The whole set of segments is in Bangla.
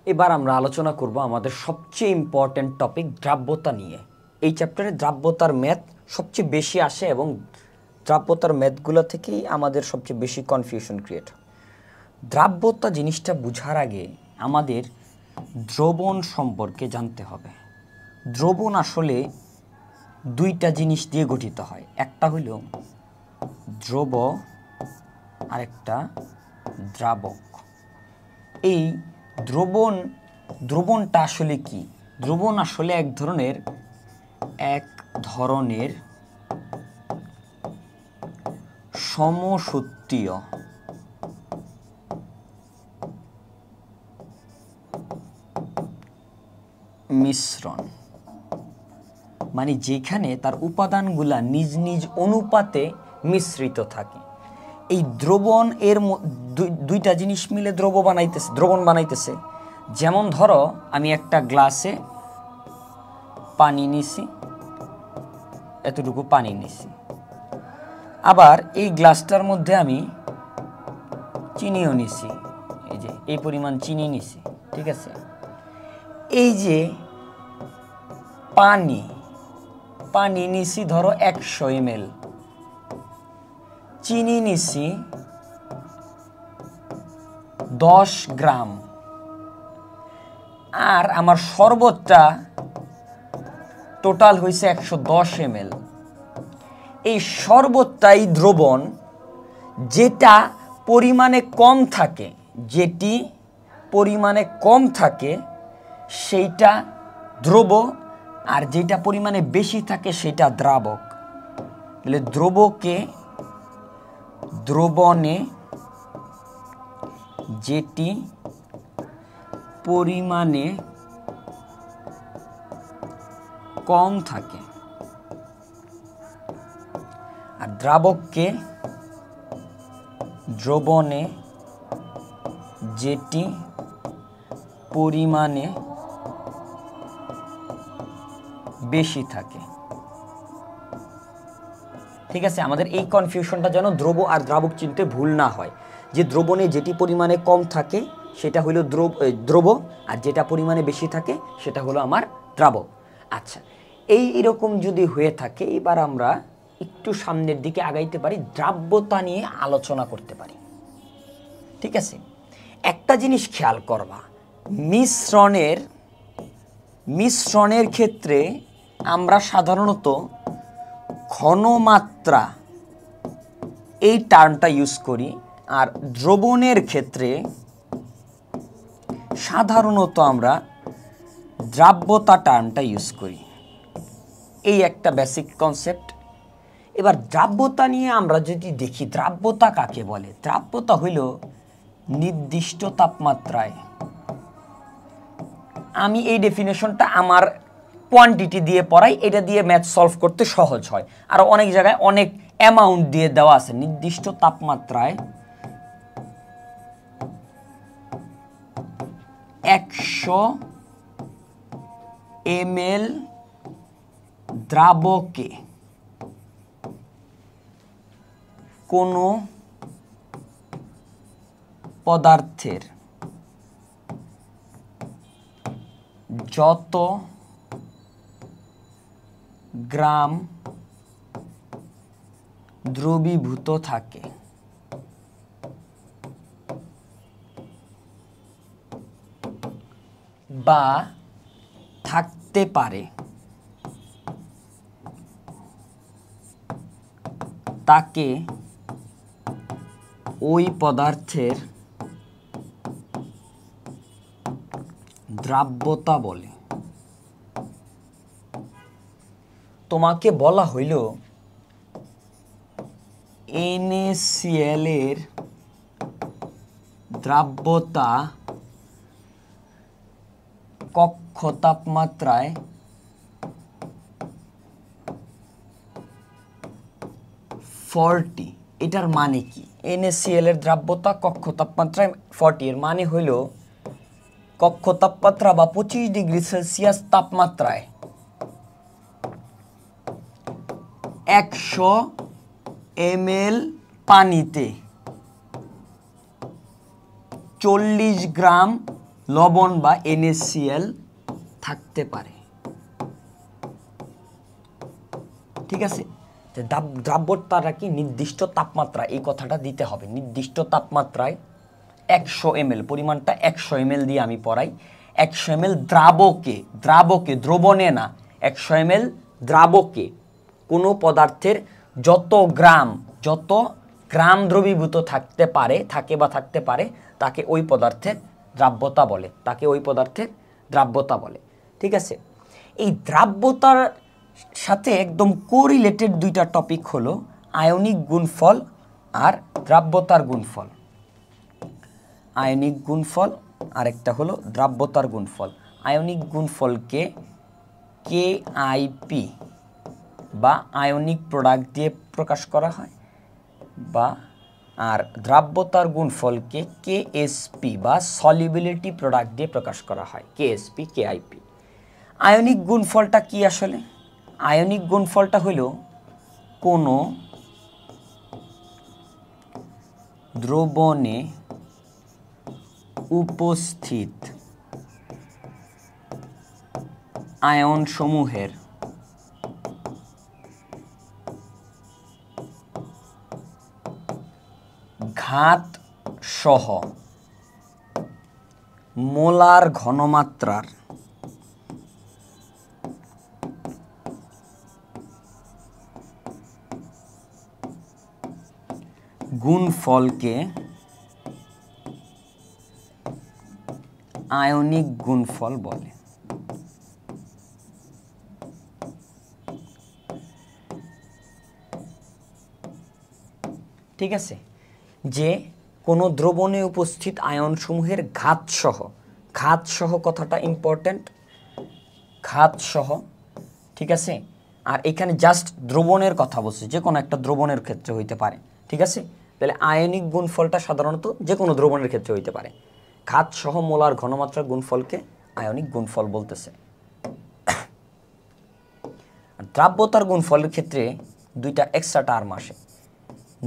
এবার আমরা আলোচনা করব আমাদের সবচেয়ে ইম্পর্ট্যান্ট টপিক দ্রাব্যতা নিয়ে। এই চ্যাপ্টারে দ্রাব্যতার ম্যাথ সবচেয়ে বেশি আসে এবং দ্রাব্যতার ম্যাথগুলো থেকেই আমাদের সবচেয়ে বেশি কনফিউশন ক্রিয়েট হয়। দ্রাব্যতা জিনিসটা বোঝার আগে আমাদের দ্রবণ সম্পর্কে জানতে হবে। দ্রবণ আসলে দুইটা জিনিস দিয়ে গঠিত হয়, একটা হইল দ্রব আর একটা দ্রাবক। এই দ্রবণটা আসলে কি? দ্রবণ আসলে এক ধরনের সমসূত্রীয় মিশ্রণ, মানে যেখানে তার উপাদানগুলা নিজ নিজ অনুপাতে মিশ্রিত থাকে। এই দ্রবণ এর দুইটা জিনিস মিলে দ্রবণ বানাইতেছে। যেমন ধরো আমি একটা গ্লাসে পানি নিছি, এতটুকু পানি নিছি, আবার এই গ্লাসটার মধ্যে আমি চিনিও নিছি, এই যে এই পরিমাণ চিনি নিছি, ঠিক আছে। এই যে পানি নিছি ধরো 100 ml, চিনি নিছি 10 গ্রাম, আর আমার শরবতটা টোটাল হয়েছে 110 ml। এই শরবতটাই দ্রবণ, যেটা পরিমাণে কম থাকে সেইটা দ্রব, আর যেটা পরিমাণে বেশি থাকে সেটা দ্রাবক। তাহলে দ্রবণে যেটি পরিমাণে কম থাকে আর দ্রবণে যেটি পরিমাণে বেশি থাকে, ঠিক আছে। আমাদের এই কনফিউশনটা যেন দ্রব আর দ্রাবক চিনতে ভুল না হয়, যে দ্রবণে যেটি পরিমাণে কম থাকে সেটা হলো দ্রব, আর যেটা পরিমাণে বেশি থাকে সেটা হলো আমার দ্রাবক। আচ্ছা, এইরকম যদি হয়ে থাকে, এবার আমরা একটু সামনের দিকে আগাইতে পারি, দ্রাব্যতা নিয়ে আলোচনা করতে পারি, ঠিক আছে। একটা জিনিস খেয়াল করবা, মিশ্রণের ক্ষেত্রে আমরা সাধারণত ঘনমাত্রা এই টার্মটা ইউজ করি, আর দ্রবণের ক্ষেত্রে সাধারণত আমরা দ্রাব্যতা টার্মটা ইউজ করি। এই একটা বেসিক কনসেপ্ট। এবার দ্রাব্যতা নিয়ে আমরা যদি দেখি, দ্রাব্যতা কাকে বলে? দ্রাব্যতা হইল নির্দিষ্ট তাপমাত্রায়, আমি এই ডেফিনেশনটা আমার কোয়ান্টিটি দিয়ে পড়াই, এটা দিয়ে ম্যাথ সলভ করতে সহজ হয়। আর অনেক জায়গায় অনেক অ্যামাউন্ট দিয়ে দেওয়া আছে। নির্দিষ্ট তাপমাত্রায় 100 ml দ্রাবকে কোনো পদার্থের যত গ্রাম দ্রবীভূত থাকে বা থাকতে পারে তাকে ওই পদার্থের দ্রাব্যতা বলে। তোমাকে বলা হইল NaCl এর দ্রাব্যতা কক্ষ তাপমাত্রায় 40। এটার মানে কি? NaCl এর দ্রাব্যতা কক্ষ তাপমাত্রায় 40, এর মানে হইল কক্ষ তাপমাত্রা বা 25 ডিগ্রি সেলসিয়াস তাপমাত্রায় 100 ml পানিতে 40 গ্রাম লবণ বা NaCl থাকতে পারে। ঠিক আছে, দ্রাব্যতাটা কি নির্দিষ্ট তাপমাত্রা, এই কথাটা দিতে হবে। নির্দিষ্ট তাপমাত্রায় 100 ml, পরিমাণটা 100 ml দিয়ে আমি পড়াই। 100 ml দ্রাবকে, দ্রবণে না, 100 ml দ্রাবকে কোনো পদার্থের যত গ্রাম দ্রবীভূত থাকতে পারে তাকে ওই পদার্থের দ্রাব্যতা বলে। ঠিক আছে, এই দ্রাব্যতার সাথে একদম কোরিলেটেড দুইটা টপিক হলো আয়নিক গুণফল আর দ্রাব্যতার গুণফল। আয়নিক গুণফল আর একটা হলো দ্রাব্যতার গুণফল। আয়নিক গুণফলকে KIP বা আয়নিক প্রোডাক্ট দিয়ে প্রকাশ করা হয়, আর দ্রাব্যতার গুণফলকে KSP বা সলিবিলিটি প্রোডাক্ট দিয়ে প্রকাশ করা হয়, KSP KIP। আয়নিক গুণফলটা কি আসলে? আয়নিক গুণফলটা হলো কোনো দ্রবণে উপস্থিত আয়নসমূহের ঘাত সহ মোলার ঘনমাত্রার গুণফলকে আয়নিক গুণফল বলে। ঠিক আছে, যে কোনো দ্রবণে উপস্থিত আয়নসমূহের ঘাতসহ কথাটা ইম্পর্টেন্ট, ঘাতসহ। ঠিক আছে, আর এখানে জাস্ট দ্রবণের কথা বলছে, যে কোনো একটা দ্রবণের ক্ষেত্রে হইতে পারে। ঠিক আছে, তাহলে আয়নিক গুণফলটা সাধারণত যে কোনো দ্রবণের ক্ষেত্রে হইতে পারে। ঘাতসহ মোলার ঘনমাত্রার গুণফলকে আয়নিক গুণফল বলতেছে। আর দ্রাব্যতার গুণফলের ক্ষেত্রে দুইটা এক্সট্রা টার্ম আসে।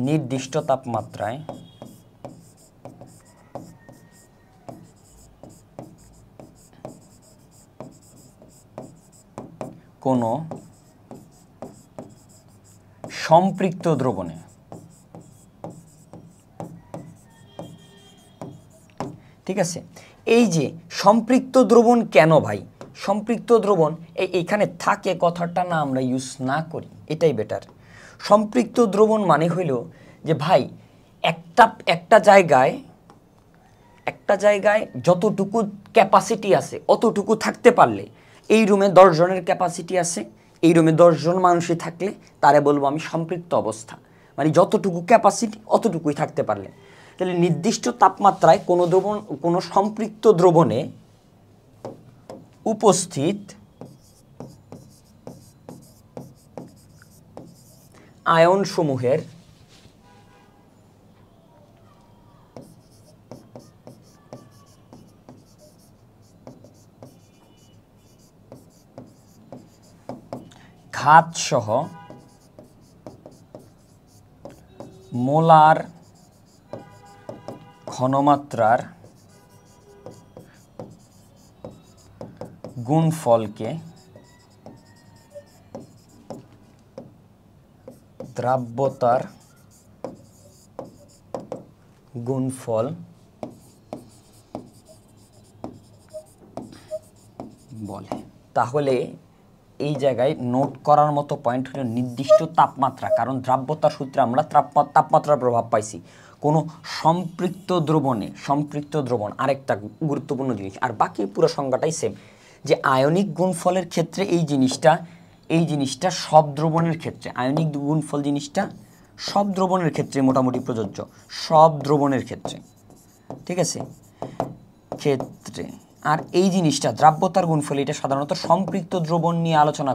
নির্দিষ্ট তাপমাত্রায় কোনো সম্পৃক্ত দ্রবণে, ঠিক আছে, এই যে সম্পৃক্ত দ্রবণ কেন ভাই? সম্পৃক্ত দ্রবণ এইখানে থাকে কথাটা না আমরা ইউজ না করি, এটাই বেটার। সম্পৃক্ত দ্রবণ মানে হইল যে ভাই একটা জায়গায় যতটুকু ক্যাপাসিটি আছে অতটুকু থাকতে পারলে, এই রুমে 10 জনের ক্যাপাসিটি আছে, এই রুমে 10 জন মানুষই থাকলে তারে বলবো আমি সম্পৃক্ত অবস্থা, মানে যতটুকু ক্যাপাসিটি অতটুকুই থাকতে পারলে। তাহলে নির্দিষ্ট তাপমাত্রায় কোনো সম্পৃক্ত দ্রবণে উপস্থিত আয়নসমূহের ঘাতসহ মোলার ঘনমাত্রার গুণফলকে দ্রাব্যতার গুণফল বলে। তাহলে এই জায়গায় নোট করার মতো পয়েন্ট হলো নির্দিষ্ট তাপমাত্রা, কারণ দ্রাব্যতার সূত্রে আমরা তাপমাত্রার প্রভাব পাইছি। কোনো সম্পৃক্ত দ্রবণ আরেকটা গুরুত্বপূর্ণ জিনিস, আর বাকি পুরো সংজ্ঞাটাই সেম, যে আয়নিক গুণফলের ক্ষেত্রে এই জিনিসটা সব দ্রবণের ক্ষেত্রে, আয়নিক গুণফল জিনিসটা সব দ্রবণের ক্ষেত্রে মোটামুটি প্রযোজ্য, সব দ্রবণের ক্ষেত্রে। ঠিক আছে, ক্ষেত্রে। আর এই জিনিসটা দ্রাব্যতার গুণফল, এটা সাধারণত সম্পৃক্ত দ্রবণ নিয়ে আলোচনা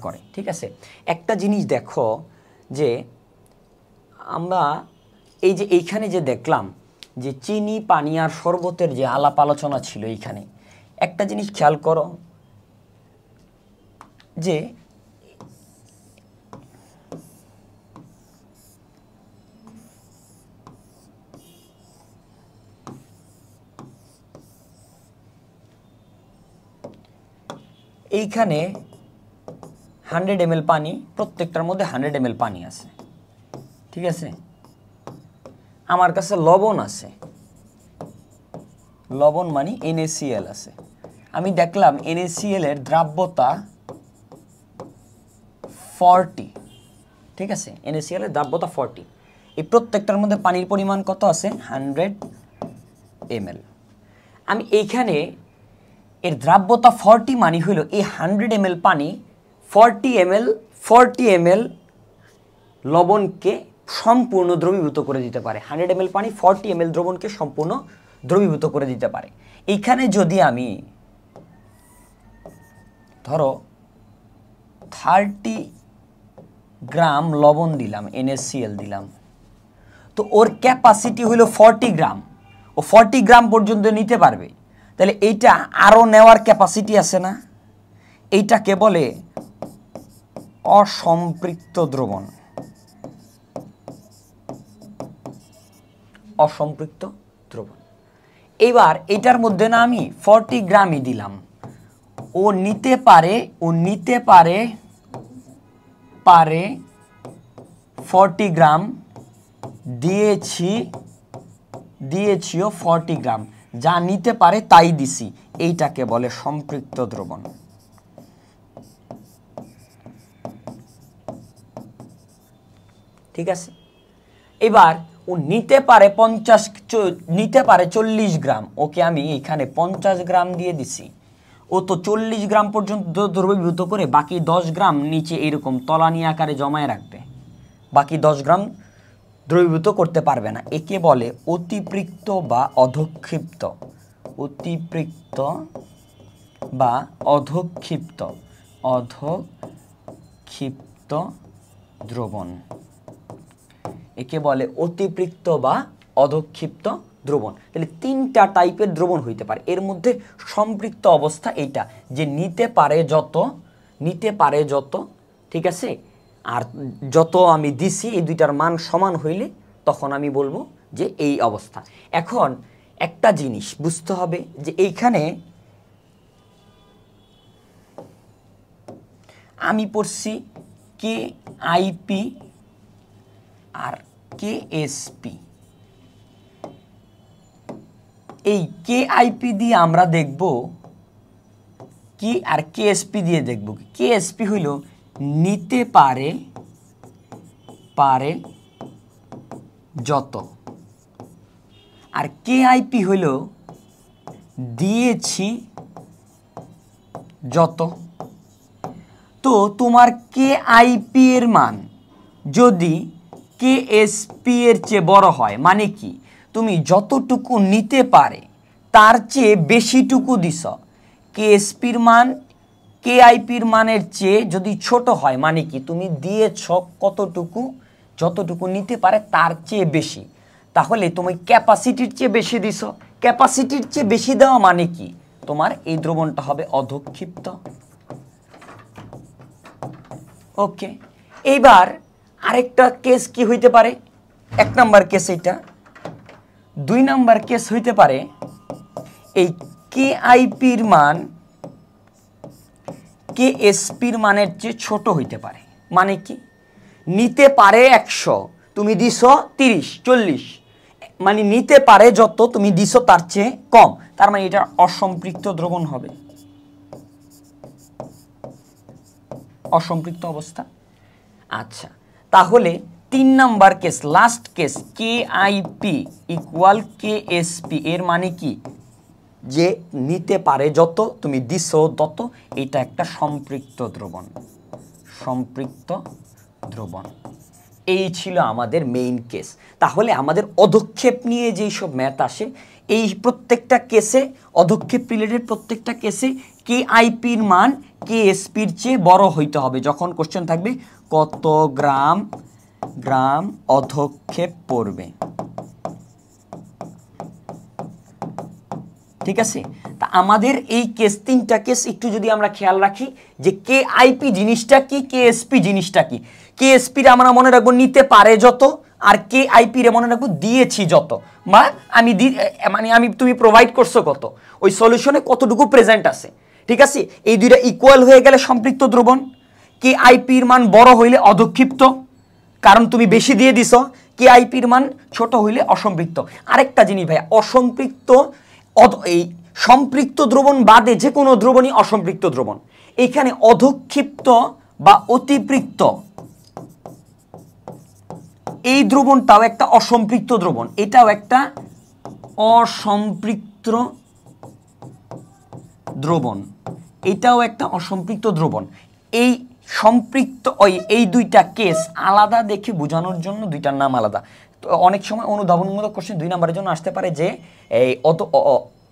করে, ঠিক আছে। একটা জিনিস দেখো, যে আমরা এইখানে যে দেখলাম যে চিনি, পানি আর শরবতের যে আলাপ আলোচনা ছিল, এইখানে একটা জিনিস খেয়াল করো, যে এইখানে 100 ml পানি, প্রত্যেকটার মধ্যে 100 ml পানি আছে, ঠিক আছে। আমার কাছে লবণ আছে, লবণ মানে NaCl আছে। আমি দেখলাম NaCl এর দ্রাব্যতা 40, ঠিক আছে। NaCl এর দ্রাব্যতা 40। এই প্রত্যেকটার মধ্যে পানির পরিমাণ কত আছে? 100 ml। আমি এইখানে এর দ্রাব্যতা 40 মানে হইল এই 100 ml পানি 40 ml লবণকে সম্পূর্ণ দ্রবীভূত করে দিতে পারে। 100 ml পানি 40 ml দ্রবণকে সম্পূর্ণ দ্রবীভূত করে দিতে পারে। এইখানে যদি আমি ধরো 30 গ্রাম লবণ দিলাম, NaCl দিলাম, তো ওর ক্যাপাসিটি হলো 40 গ্রাম, ও 40 গ্রাম পর্যন্ত নিতে পারবে। তাহলে এইটা আরও নেওয়ার ক্যাপাসিটি আছে না? এইটাকে বলে অসম্পৃক্ত দ্রবণ। অসম্পৃক্ত দ্রবণ। এবার এটার মধ্যে না আমি 40 গ্রামই দিলাম, ও নিতে পারে 40 গ্রাম, দিয়েছিও 40 গ্রাম, যা নিতে পারে তাই দিছি। এইটাকে বলে সম্পৃক্ত দ্রবণ। ঠিক আছে। এবার ও নিতে পারে 40 গ্রাম, ওকে আমি এখানে 50 গ্রাম দিয়ে দিছি। ও তো 40 গ্রাম পর্যন্ত দ্রবীভূত করে বাকি 10 গ্রাম নিচে এরকম তলানি আকারে জমায় রাখবে, বাকি 10 গ্রাম দ্রবীভূত করতে পারবে না। একে বলে অতিপৃক্ত বা অধক্ষিপ্ত। অতিপৃক্ত বা অধক্ষিপ্ত দ্রবণ। একে বলে অতিপৃক্ত বা অধক্ষিপ্ত দ্রবণ। তাহলে 3টা টাইপের দ্রবণ হইতে পারে। এর মধ্যে সম্পৃক্ত অবস্থা এইটা, যে নিতে পারে যত, ঠিক আছে। আর যত আমি দিছি এই দুইটার মান সমান হইলে তখন আমি বলবো যে এই অবস্থা। এখন একটা জিনিস বুঝতে হবে যে এইখানে আমি পড়ছি KIP আর KSP। এই KIP দিয়ে আমরা দেখব কি, আর KSP দিয়ে দেখব কি। KSP হইল নিতে পারে যত, আর KIP হইল দিয়েছি যত। তো তোমার KIP এর মান যদি KSP এর চেয়ে বড় হয়, মানে কি তুমি যতটুকু নিতে পারে তার চেয়ে বেশিটুকু দিছ। KSPর মান KIPর মানের চেয়ে যদি ছোট হয়, মানে কি তুমি দিয়েছ কতটুকু, যতটুকু নিতে পারে তার চেয়ে বেশি, তাহলে তুমি ক্যাপাসিটির চেয়ে বেশি দিছ। ক্যাপাসিটির চেয়ে বেশি দেওয়া মানে কি, তোমার এই দ্রবণটা হবে অধক্ষিপ্ত। ওকে। এইবার আরেকটা কেস কি হইতে পারে? 1 নাম্বার কেস এটা। 2 নাম্বার কেস হইতে পারে এই KIPর মান KSPর মানের চেয়ে ছোট হইতে পারে। মানে কি, নিতে পারে 100, তুমি দিছ 30 40, মানে নিতে পারে যত তুমি দিছ তার চেয়ে কম, তার মানে এটা অসম্পৃক্ত দ্রবণ হবে, অসম্পৃক্ত অবস্থা। আচ্ছা, তাহলে 3 number case, last case, KIP equal KSP এর মানে কি, যে নিতে পারে যত তুমি দিছ তত, এটা একটা সম্পৃক্ত দ্রবণ। সম্পৃক্ত দ্রবণ। এই ছিল আমাদের মেইন কেস। তাহলে আমাদের অধক্ষেপ নিয়ে যেই সব ম্যাথ আসে, এই প্রত্যেকটা কেসে, অধক্ষেপ রিলেটেড প্রত্যেকটা কেসে KIPর মান KSPর চেয়ে বড় হইতে হবে। যখন কোশ্চেন থাকবে কত গ্রাম অধক্ষেপ পড়বে, ঠিক আছে। তা আমাদের এই কেস, 3টা কেস একটু যদি আমরা খেয়াল রাখি যে KIP জিনিসটা কি, KSP জিনিসটা কি। KSP রে আমরা মনে রাখবো নিতে পারে যত, আর KIP রে মনে রাখবো দিয়েছি যত, মানে তুমি প্রোভাইড করছো কত, ওই সলিউশনে কতটুকু প্রেজেন্ট আছে, ঠিক আছে, এই দুইটা ইকুয়াল হয়ে গেলে সম্পৃক্ত দ্রবণ। কে আইপির মান বড় হইলে অধক্ষিপ্ত, কারণ তুমি বেশি দিয়ে দিছ। কে আইপির মান ছোট হইলে অসম্পৃক্ত। আরেকটা জিনিস ভাই, অসম্পৃক্ত এই সম্পৃক্ত দ্রবণ বাদে যে কোনো দ্রবণই অসম্পৃক্ত দ্রবণ। এখানে অধক্ষিপ্ত বা অতিপৃক্ত এই দ্রবণটাও একটা অসম্পৃক্ত দ্রবণ, এটাও একটা অসম্পৃক্ত দ্রবণ, এটাও একটা অসম্পৃক্ত দ্রবণ। এই সম্পৃক্ত এই দুইটা কেস আলাদা দেখে বোঝানোর জন্য দুইটার নাম আলাদা। তো অনেক সময় অনুধাবনমূলক কোশ্চেন 2 নম্বরের জন্য আসতে পারে যে এই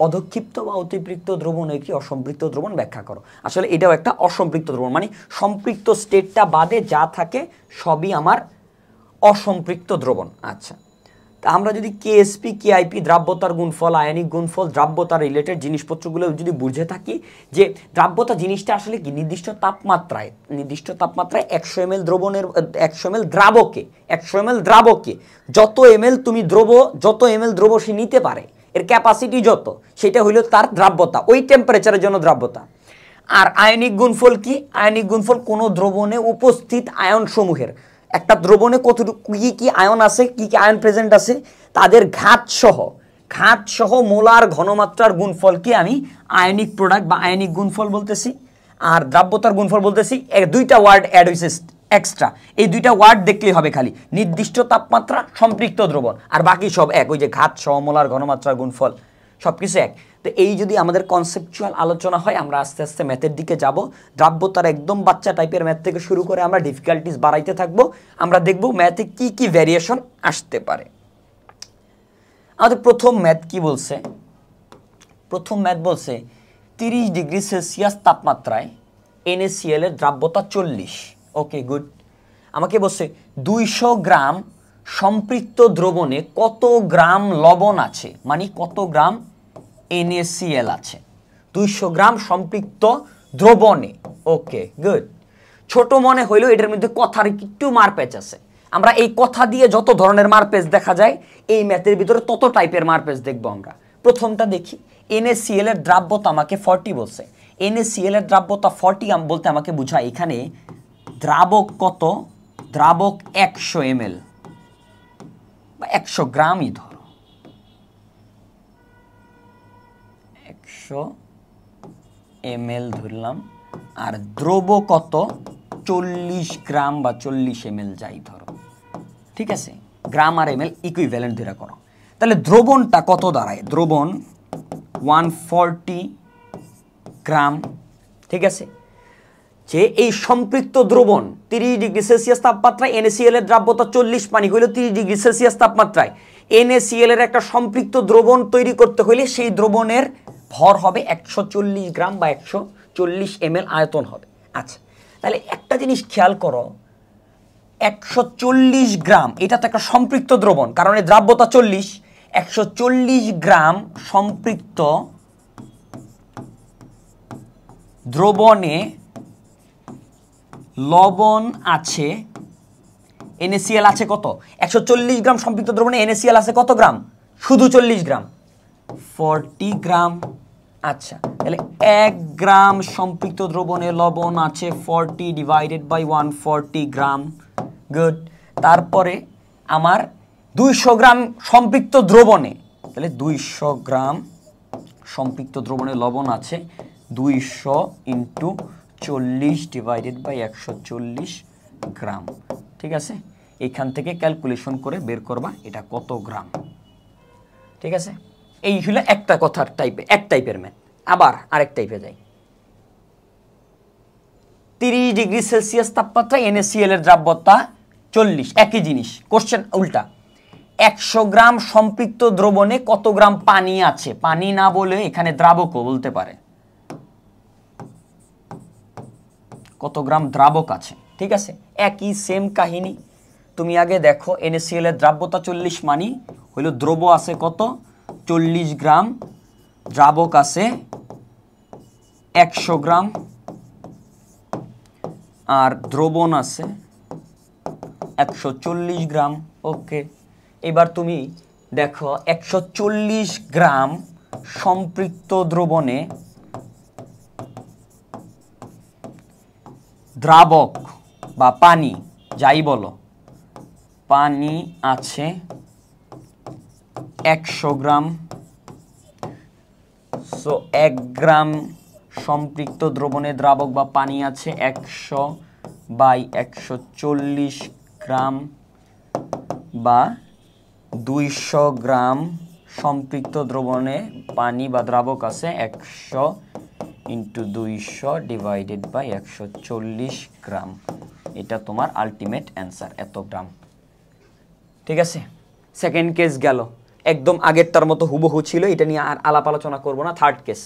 অধক্ষিপ্ত বা অতিপৃক্ত দ্রবণ কি অসম্পৃক্ত দ্রবণ ব্যাখ্যা করো। আসলে এটাও একটা অসম্পৃক্ত দ্রবণ, মানে সম্পৃক্ত স্টেটটা বাদে যা থাকে সবই আমার অসম্পৃক্ত দ্রবণ। আচ্ছা, তা আমরা যদি কেএসপি কেআইপি দ্রাব্যতার গুণফল, আয়নিক গুণফল, দ্রাব্যতার রিলেটেড জিনিসপত্রগুলো যদি বুঝে থাকি যে দ্রাব্যতা জিনিসটা আসলে কি নির্দিষ্ট তাপমাত্রায় 100 ml দ্রবণের 100 ml দ্রাবকে 100 ml দ্রাবকে যত ml তুমি যত ml দ্রব্য সে নিতে পারে, এর ক্যাপাসিটি যত, সেটা হইল তার দ্রাব্যতা, ওই টেম্পারেচারের জন্য দ্রাব্যতা। আর আয়নিক গুণফল কি? আয়নিক গুণফল কোনো দ্রবণে উপস্থিত আয়ন সমূহের, একটা দ্রবণে কতটুকু কি কি আয়ন আছে, কি কি আয়ন প্রেজেন্ট আছে, তাদের ঘাত সহ মোলার ঘনমাত্রার গুণফলকে আমি আয়নিক প্রোডাক্ট বা আয়নিক গুণফল বলতেছি। আর দ্রাব্যতার গুণফল বলতেছি। দুইটা ওয়ার্ড অ্যাড হয়েছে এক্সট্রা, এই দুইটা ওয়ার্ড দেখলেই হবে, খালি নির্দিষ্ট তাপমাত্রা সম্পৃক্ত দ্রবণ, আর বাকি সব এক, ওই যে ঘাত সহ মোলার ঘনমাত্রার গুণফল সব কিছু এক। তো এই যদি আমাদের কনসেপচুয়াল আলোচনা হয়, আমরা আস্তে আস্তে ম্যাথের দিকে যাব। দ্রাব্যতার একদম বাচ্চা টাইপের ম্যাথ থেকে শুরু করে আমরা ডিফিকাল্টিস বাড়াইতে থাকবো। আমরা দেখব ম্যাথে কি কি ভ্যারিয়েশন আসতে পারে। আমাদের প্রথম ম্যাথ কি বলছে? প্রথম ম্যাথ বলছে 30 ডিগ্রি সেলসিয়াস তাপমাত্রায় NaCl এর দ্রাব্যতা 40। ওকে, গুড। আমাকে বলছে 200 গ্রাম সম্পৃক্ত দ্রবণে কত গ্রাম লবণ আছে, মানে কত গ্রাম NaCl আছে 200 গ্রাম সম্পৃক্ত দ্রবণে। ওকে, গুড। ছোট মনে হইলেও এটার মধ্যে কথার একটু মারপ্যাচ আছে। আমরা এই কথা দিয়ে যত ধরনের মারপ্যাচ দেখা যায় এই ম্যাথের ভিতরে তত টাইপের মারপ্যাচ দেখবো আমরা। প্রথমটা দেখি, NaCl এর দ্রাব্যতা আমাকে 40 বলছে। NaCl এর দ্রাব্যতা 40 বলতে আমাকে বুঝায় এখানে দ্রাবক কত, দ্রাবক 100 ml বা 100 গ্রামই ধরো, 100 ml ধরলাম, আর দ্রব কত 40 গ্রাম বা 40 ml যাই ধরো, ঠিক আছে। গ্রাম আর ml ইকুইভ্যালেন্ট ধরে করো, তাহলে দ্রবণটা কত দাঁড়ায়? দ্রবণ 140 গ্রাম, ঠিক আছে। যে এই সম্পৃক্ত দ্রবণ 30 ডিগ্রি সেলসিয়াস তাপমাত্রায় NaCl এর দ্রাব্যতা 40, পানি হইল 30 ডিগ্রি সেলসিয়াস তাপমাত্রায় NaCl এর একটা সম্পৃক্ত দ্রবণ তৈরি করতে হইলে সেই দ্রবণের ভর হবে 140 গ্রাম বা 140 ml আয়তন হবে। আচ্ছা, তাহলে একটা জিনিস খেয়াল করো, 140 গ্রাম এটা তো একটা সম্পৃক্ত দ্রবণ, কারণ এর দ্রাব্যতা 40। 140 গ্রাম সম্পৃক্ত দ্রবণে লবণ আছে, NaCl আছে কত? 140 গ্রাম সম্পৃক্ত দ্রবণে NaCl আছে কত গ্রাম? শুধু 40 গ্রাম, 40 গ্রাম। আচ্ছা, তাহলে 1 গ্রাম সম্পৃক্ত দ্রবণে লবণ আছে 40 ডিভাইডেড বাই 140 গ্রাম। গুড। তারপরে আমার 200 গ্রাম সম্পৃক্ত দ্রবণে, তাহলে 200 গ্রাম সম্পৃক্ত দ্রবণে লবণ আছে 200 ইন্টু 40 ডিভাইডেড বাই 140 গ্রাম, ঠিক আছে। এইখান থেকে ক্যালকুলেশন করে বের করবা এটা কত গ্রাম, ঠিক আছে। এই হলো একটা কথার এক টাইপের ম্যাথ। আবার আরেক টাইপে যাই, 30 ডিগ্রি সেলসিয়াস তাপমাত্রায় NaCl এর দ্রাব্যতা 40, একই জিনিস, কোশ্চেন উল্টা। 100 গ্রাম সম্পৃক্ত দ্রবণে কত গ্রাম পানি আছে? পানি না বলে এখানে দ্রাবকও বলতে পারে, কত গ্রাম দ্রাবক আছে, ঠিক আছে। একই সেম কাহিনী। তুমি আগে দেখো NaCl এর দ্রাব্যতা 40, মানি হইল দ্রব আছে কত 40 গ্রাম, দ্রাবক আছে 100 গ্রাম, আর দ্রবণ আছে 140 গ্রাম। ওকে, এবার তুমি দেখো 140 গ্রাম সম্পৃক্ত দ্রবণে দ্রাবক বা পানি যাই বলো, পানি আছে 100 গ্রাম। সো 1 গ্রাম সম্পৃক্ত দ্রবণে দ্রাবক বা পানি আছে 100/140 গ্রাম, বা 200 গ্রাম সম্পৃক্ত দ্রবণে পানি বা দ্রাবক আছে 100 × 200 / 140 গ্রাম। এটা তোমার আলটিমেট অ্যান্সার, এত গ্রাম। ঠিক আছে, সেকেন্ড কেস গেল, একদম আগেরটার মতো হুবহু ছিল, এটা নিয়ে আর আলাপ আলোচনা করব না। থার্ড কেস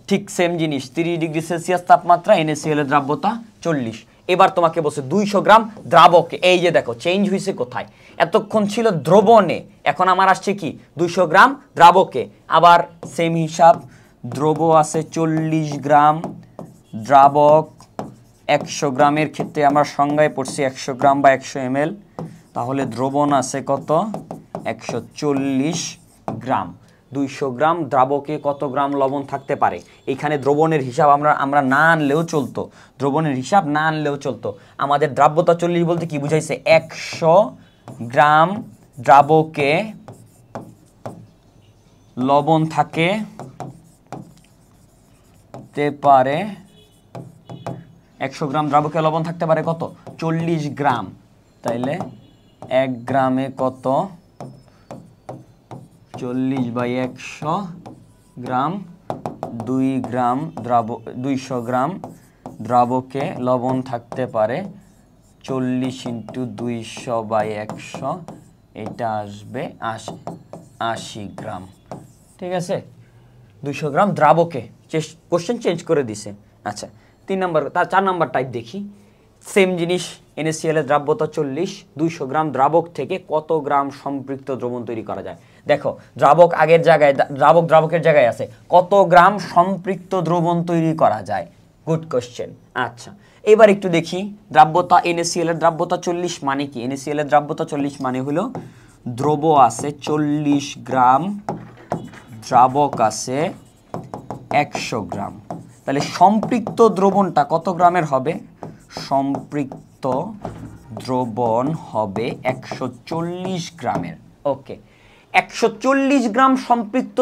ঠিক সেম জিনিস, 30 ডিগ্রি সেলসিয়াস তাপমাত্রা, NaCl এর দ্রাব্যতা 40। এবার তোমাকে বলছে 200 গ্রাম দ্রাবকে, এই যে দেখো চেঞ্জ হয়েছে কোথায়, এতক্ষণ ছিল দ্রবণে, এখন আমার আসছে কি 200 গ্রাম দ্রাবকে। আবার সেম হিসাব, দ্রব আছে 40 গ্রাম, দ্রাবক 100 গ্রামের ক্ষেত্রে আমরা সংজ্ঞায় পড়ছি 100 গ্রাম বা 100 ml, তাহলে দ্রবণ আছে কত 140 গ্রাম। 200 গ্রাম দ্রাবকে কত গ্রাম লবণ থাকতে পারে? এখানে দ্রবণের হিসাব আমরা না আনলেও চলতো, দ্রবণের হিসাব না আনলেও চলতো। আমাদের দ্রাব্যতা 40 বলতে কি বুঝাইছে, 100 গ্রাম দ্রাবকে লবণ থাকতে পারে, 100 গ্রাম দ্রাবকে লবণ থাকতে পারে কত 40 গ্রাম। তাইলে 1 গ্রামে কত 40/100 গ্রাম, 200 গ্রাম দ্রাবকে লবণ থাকতে পারে 40 × 200/100, এটা আসবে 80 গ্রাম। ঠিক আছে, 200 গ্রাম দ্রাবকে, কোশ্চেন চেঞ্জ করে দিছে। আচ্ছা 3 নম্বর, 4 নম্বর টাইপ দেখি, সেম জিনিস, NaCl এর দ্রাব্যতা 40, 200 গ্রাম দ্রাবক থেকে কত গ্রাম সম্পৃক্ত দ্রবণ তৈরি করা যায়? দেখো দ্রাবক আগের জায়গায়, দ্রাবকের জায়গায় আছে, কত গ্রাম সম্পৃক্ত দ্রবণ তৈরি করা যায়? Good question. আচ্ছা এবার একটু দেখি, দ্রাব্যতা NaCl এর দ্রাব্যতা 40 মানে কি? NaCl এর দ্রাব্যতা 40 মানে হলো দ্রব আছে 40 গ্রাম, দ্রাবক আছে 100 গ্রাম। তাহলে সম্পৃক্ত দ্রবণটা কত গ্রামের হবে? সম্পৃক্ত দ্রবণ হবে 140 গ্রামের। ওকে, 140 গ্রাম সম্পৃক্ত,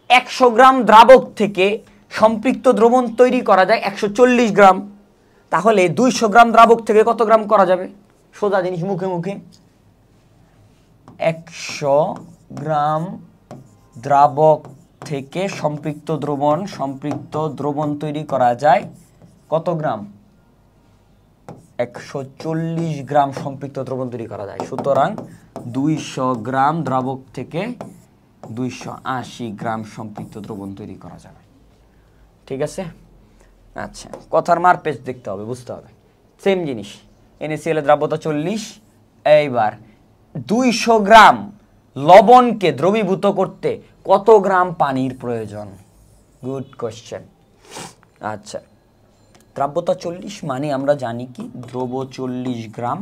100 গ্রাম দ্রাবক থেকে সম্পৃক্ত দ্রবণ তৈরি করা যায় 140 গ্রাম। তাহলে 200 গ্রাম দ্রাবক থেকে কত গ্রাম করা যাবে? সোজা জিনিস, মুখে মুখে, 100 গ্রাম দ্রাবক থেকে সম্পৃক্ত দ্রবণ তৈরি করা যায় কত গ্রাম? 140 গ্রাম সম্পৃক্ত দ্রবণ তৈরি করা যায়। সুতরাং 200 গ্রাম দ্রাবক থেকে 280 গ্রাম সম্পৃক্ত দ্রবণ তৈরি করা যাবে। ঠিক আছে, আচ্ছা কথার মার পেজ দেখতে হবে, বুঝতে হবে। সেম জিনিস, NaCl এর দ্রাব্যতা 40, এইবার 200 গ্রাম লবণকে দ্রবীভূত করতে কত গ্রাম পানির প্রয়োজন? Good question. আচ্ছা দ্রাব্যতা 40 মানে আমরা জানি কি, দ্রব 40 গ্রাম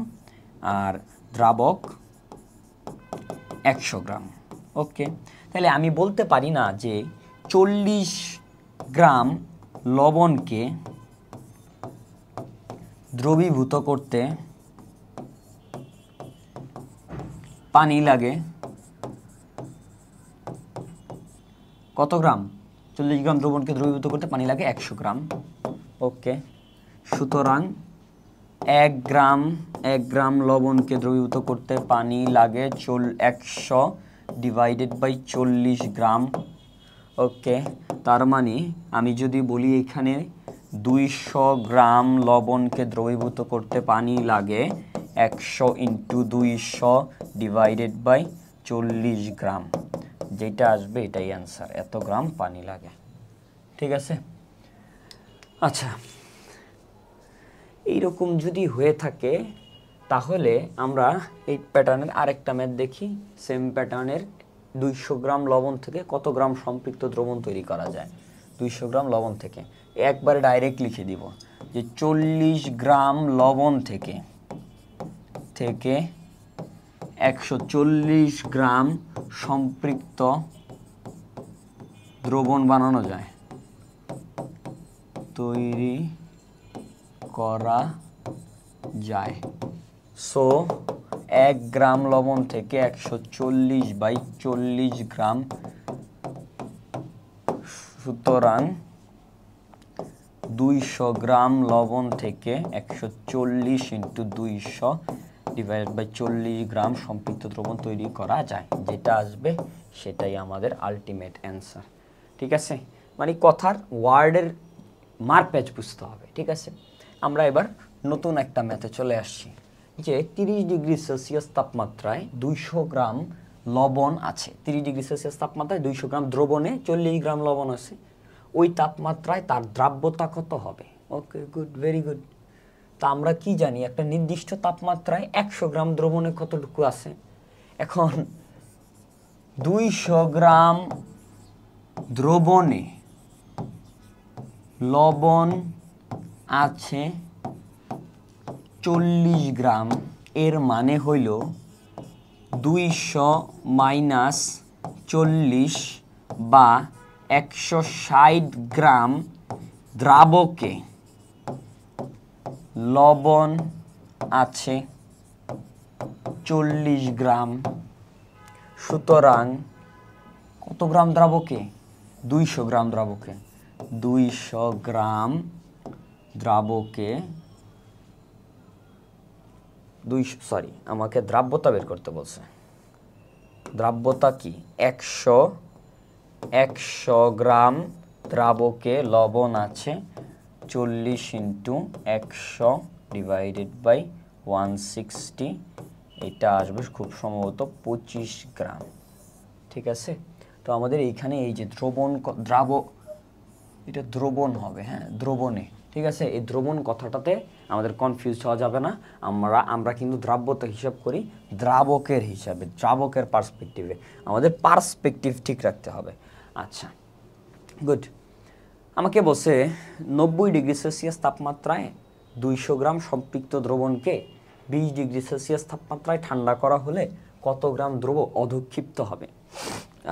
আর দ্রাবক 100 গ্রাম। ওকে, তাহলে আমি বলতে পারি না যে 40 গ্রাম লবণকে দ্রবীভূত করতে পানি লাগে কত গ্রাম? 40 গ্রাম দ্রবণকে দ্রবীভূত করতে পানি লাগে 100 গ্রাম। ওকে, সুতরাং 1 গ্রাম লবণকে দ্রবীভূত করতে পানি লাগে 100 / 40 গ্রাম। ওকে, তার মানে আমি যদি বলি এখানে 200 গ্রাম লবণকে দ্রবীভূত করতে পানি লাগে 100 × 200 / 40 গ্রাম, যেটা আসবে এটাই অ্যান্সার, এত গ্রাম পানি লাগে। ঠিক আছে, আচ্ছা এইরকম যদি হয়ে থাকে তাহলে আমরা এই প্যাটার্নের আরেকটা ম্যাথ দেখি। সেম প্যাটার্নের 200 গ্রাম লবণ থেকে কত গ্রাম সম্পৃক্ত দ্রবণ তৈরি করা যায়? 200 গ্রাম লবণ থেকে একবারে ডাইরেক্ট লিখে দিব যে 40 গ্রাম লবণ থেকে 140 গ্রাম সম্পৃক্ত দ্রবণ বানানো যায়, তৈরি করা যায়। সো 1 গ্রাম লবণ থেকে 140/40 গ্রাম, সুতরাং 200 গ্রাম লবণ থেকে 140 × 200 / 40 গ্রাম সম্পৃক্ত দ্রবণ তৈরি করা যায়। যেটা আসবে সেটাই আমাদের আলটিমেট অ্যান্সার। ঠিক আছে, মানে কথার ওয়ার্ডের মারপ্যাচ বুঝতে হবে। ঠিক আছে, আমরা এবার নতুন একটা ম্যাথে চলে আসছি যে 30 ডিগ্রি সেলসিয়াস তাপমাত্রায় 200 গ্রাম লবণ আছে। 30 ডিগ্রি সেলসিয়াস তাপমাত্রায় 200 গ্রাম দ্রবণে 40 গ্রাম লবণ আছে। ওই তাপমাত্রায় তার দ্রাব্যতা কত হবে? ওকে, গুড, ভেরি গুড। তা আমরা কি জানি একটা নির্দিষ্ট তাপমাত্রায় 100 গ্রাম দ্রবণে কতটুকু আছে? এখন 200 গ্রাম দ্রবণে লবণ আছে 40 গ্রাম, এর মানে হইল 200 - 40 বা 160 গ্রাম দ্রাবকে লবণ আছে 40 গ্রাম। সুতরাং কত গ্রাম দ্রাবকে? 200 গ্রাম দ্রাবকে। 200 গ্রাম দ্রাবকে আমাকে দ্রাব্যতা বের করতে বলছে। দ্রাব্যতা কি? 100 গ্রাম দ্রাবকে লবণ আছে 40 × 100 / 160, এটা আসবে খুব সম্ভবত 25 গ্রাম। ঠিক আছে, তো আমাদের এইখানে এই যে এটা দ্রবণ হবে, হ্যাঁ, দ্রবণে। ঠিক আছে, এই দ্রবণ কথাটাতে আমাদের কনফিউজ হওয়া যাবে না। আমরা কিন্তু দ্রাব্যতা হিসাব করি দ্রাবকের হিসাবে, দ্রাবকের পার্সপেক্টিভে। আমাদের পার্সপেক্টিভ ঠিক রাখতে হবে। আচ্ছা, গুড। আমাকে বলছে 90 ডিগ্রি সেলসিয়াস তাপমাত্রায় 200 গ্রাম সম্পৃক্ত দ্রবণকে 20 ডিগ্রি সেলসিয়াস তাপমাত্রায় ঠান্ডা করা হলে কত গ্রাম দ্রব অধক্ষিপ্ত হবে?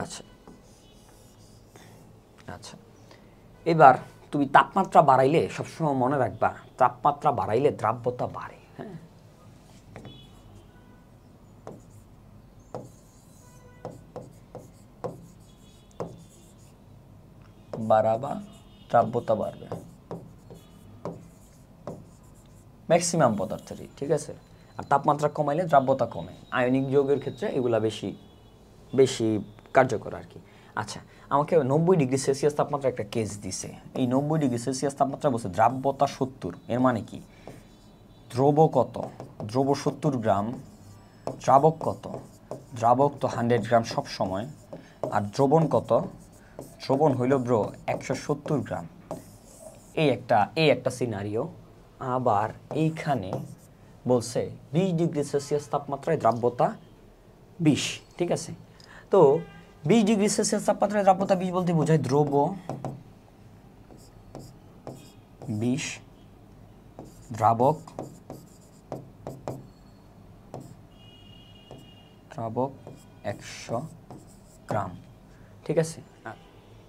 আচ্ছা আচ্ছা, এবার তুমি তাপমাত্রা বাড়াইলে সবসময় মনে রাখবা, তাপমাত্রা বাড়াইলে দ্রাব্যতা বাড়ে। হ্যাঁ, বাড়াবা দ্রাব্যতা বাড়বে ম্যাক্সিমাম পদার্থেরই। ঠিক আছে, আর তাপমাত্রা কমাইলে দ্রাব্যতা কমে। আয়নিক যৌগের ক্ষেত্রে এগুলা বেশি কার্যকর আর কি। আচ্ছা, আমাকে 90 ডিগ্রি সেলসিয়াস তাপমাত্রা একটা কেস দিছে। এই 90 ডিগ্রি সেলসিয়াস তাপমাত্রা বলছে দ্রাব্যতা 70। এর মানে কি? দ্রব কত? দ্রব 70 গ্রাম। দ্রাবক কত? দ্রাবক তো 100 গ্রাম সব সময়। আর দ্রবণ কত? দ্রবণ হইল 170 গ্রাম। এই একটা সিনারিও। আবার এইখানে বলছে 20 ডিগ্রি সেলসিয়াস তাপমাত্রায় দ্রাব্যতা 20। ঠিক আছে, তো 20 ডিগ্রি সেলসিয়াস তাপমাত্রায় দ্রাব্যতা 20 বলতে বোঝায় দ্রব 20, দ্রাবক 100 গ্রাম। ঠিক আছে,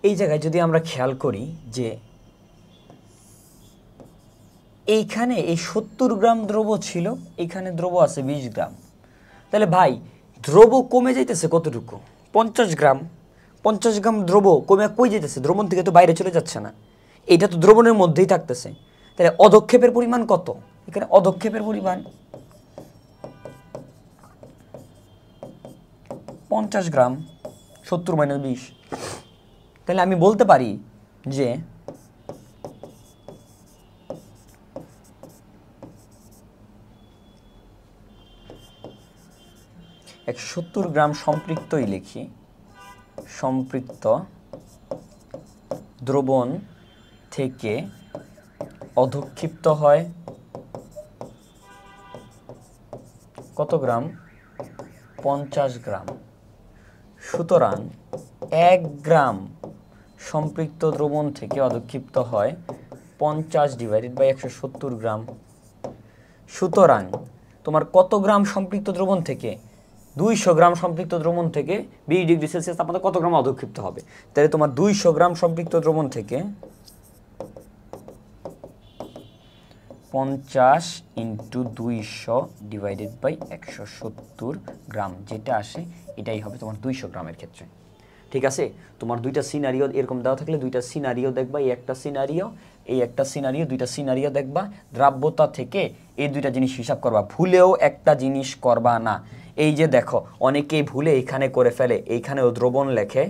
এই জায়গায় যদি আমরা খেয়াল করি যে এইখানে এই 70 গ্রাম দ্রব ছিল, এখানে দ্রব আছে 20 গ্রাম। তাহলে ভাই দ্রব কমে যাইতেছে কতটুকু? 50 গ্রাম। 50 গ্রাম দ্রব কমে কই যাইতেছে? দ্রবণ থেকে তো বাইরে চলে যাচ্ছে না, এটা তো দ্রবণের মধ্যেই থাকতেছে। তাহলে অধক্ষেপের পরিমাণ কত? এখানে অধক্ষেপের পরিমাণ 50 গ্রাম। 70 - 20। তাহলে আমি বলতে পারি যে 170 গ্রাম সম্পৃক্তই লিখি, সম্পৃক্ত দ্রবণ থেকে অধক্ষিপ্ত হয় কত গ্রাম? 50 গ্রাম। সুতরাং 1 গ্রাম সম্পৃক্ত দ্রবণ থেকে অধক্ষিপ্ত হয় 50 / 170 গ্রাম। সুতরাং তোমার কত গ্রাম সম্পৃক্ত দ্রবণ থেকে? 200 গ্রাম সম্পৃক্ত দ্রবণ থেকে 20 ডিগ্রি সেলসিয়াস তাপমাত্রা কত গ্রাম অধক্ষিপ্ত হবে? তাহলে তোমার 200 গ্রাম সম্পৃক্ত দ্রবণ থেকে 50 ইন্টু 200 ডিভাইডেড বাই 170 গ্রাম, যেটা আসে এটাই হবে তোমার 200 গ্রামের ক্ষেত্রে। ঠিক আছে, তোমার দুইটা সিনারিও এরকম দেওয়া থাকলে দুইটা সিনারিও দেখবা, এই একটা সিনারিও, এই একটা সিনারিও, দুইটা সিনারিও দেখবা, দ্রাব্যতা থেকে এই দুইটা জিনিস হিসাব করবা, ভুলেও একটা জিনিস করবা না। এই যে দেখো অনেকেই ভুলে এইখানে করে ফেলে, এইখানেও দ্রবণ লেখে,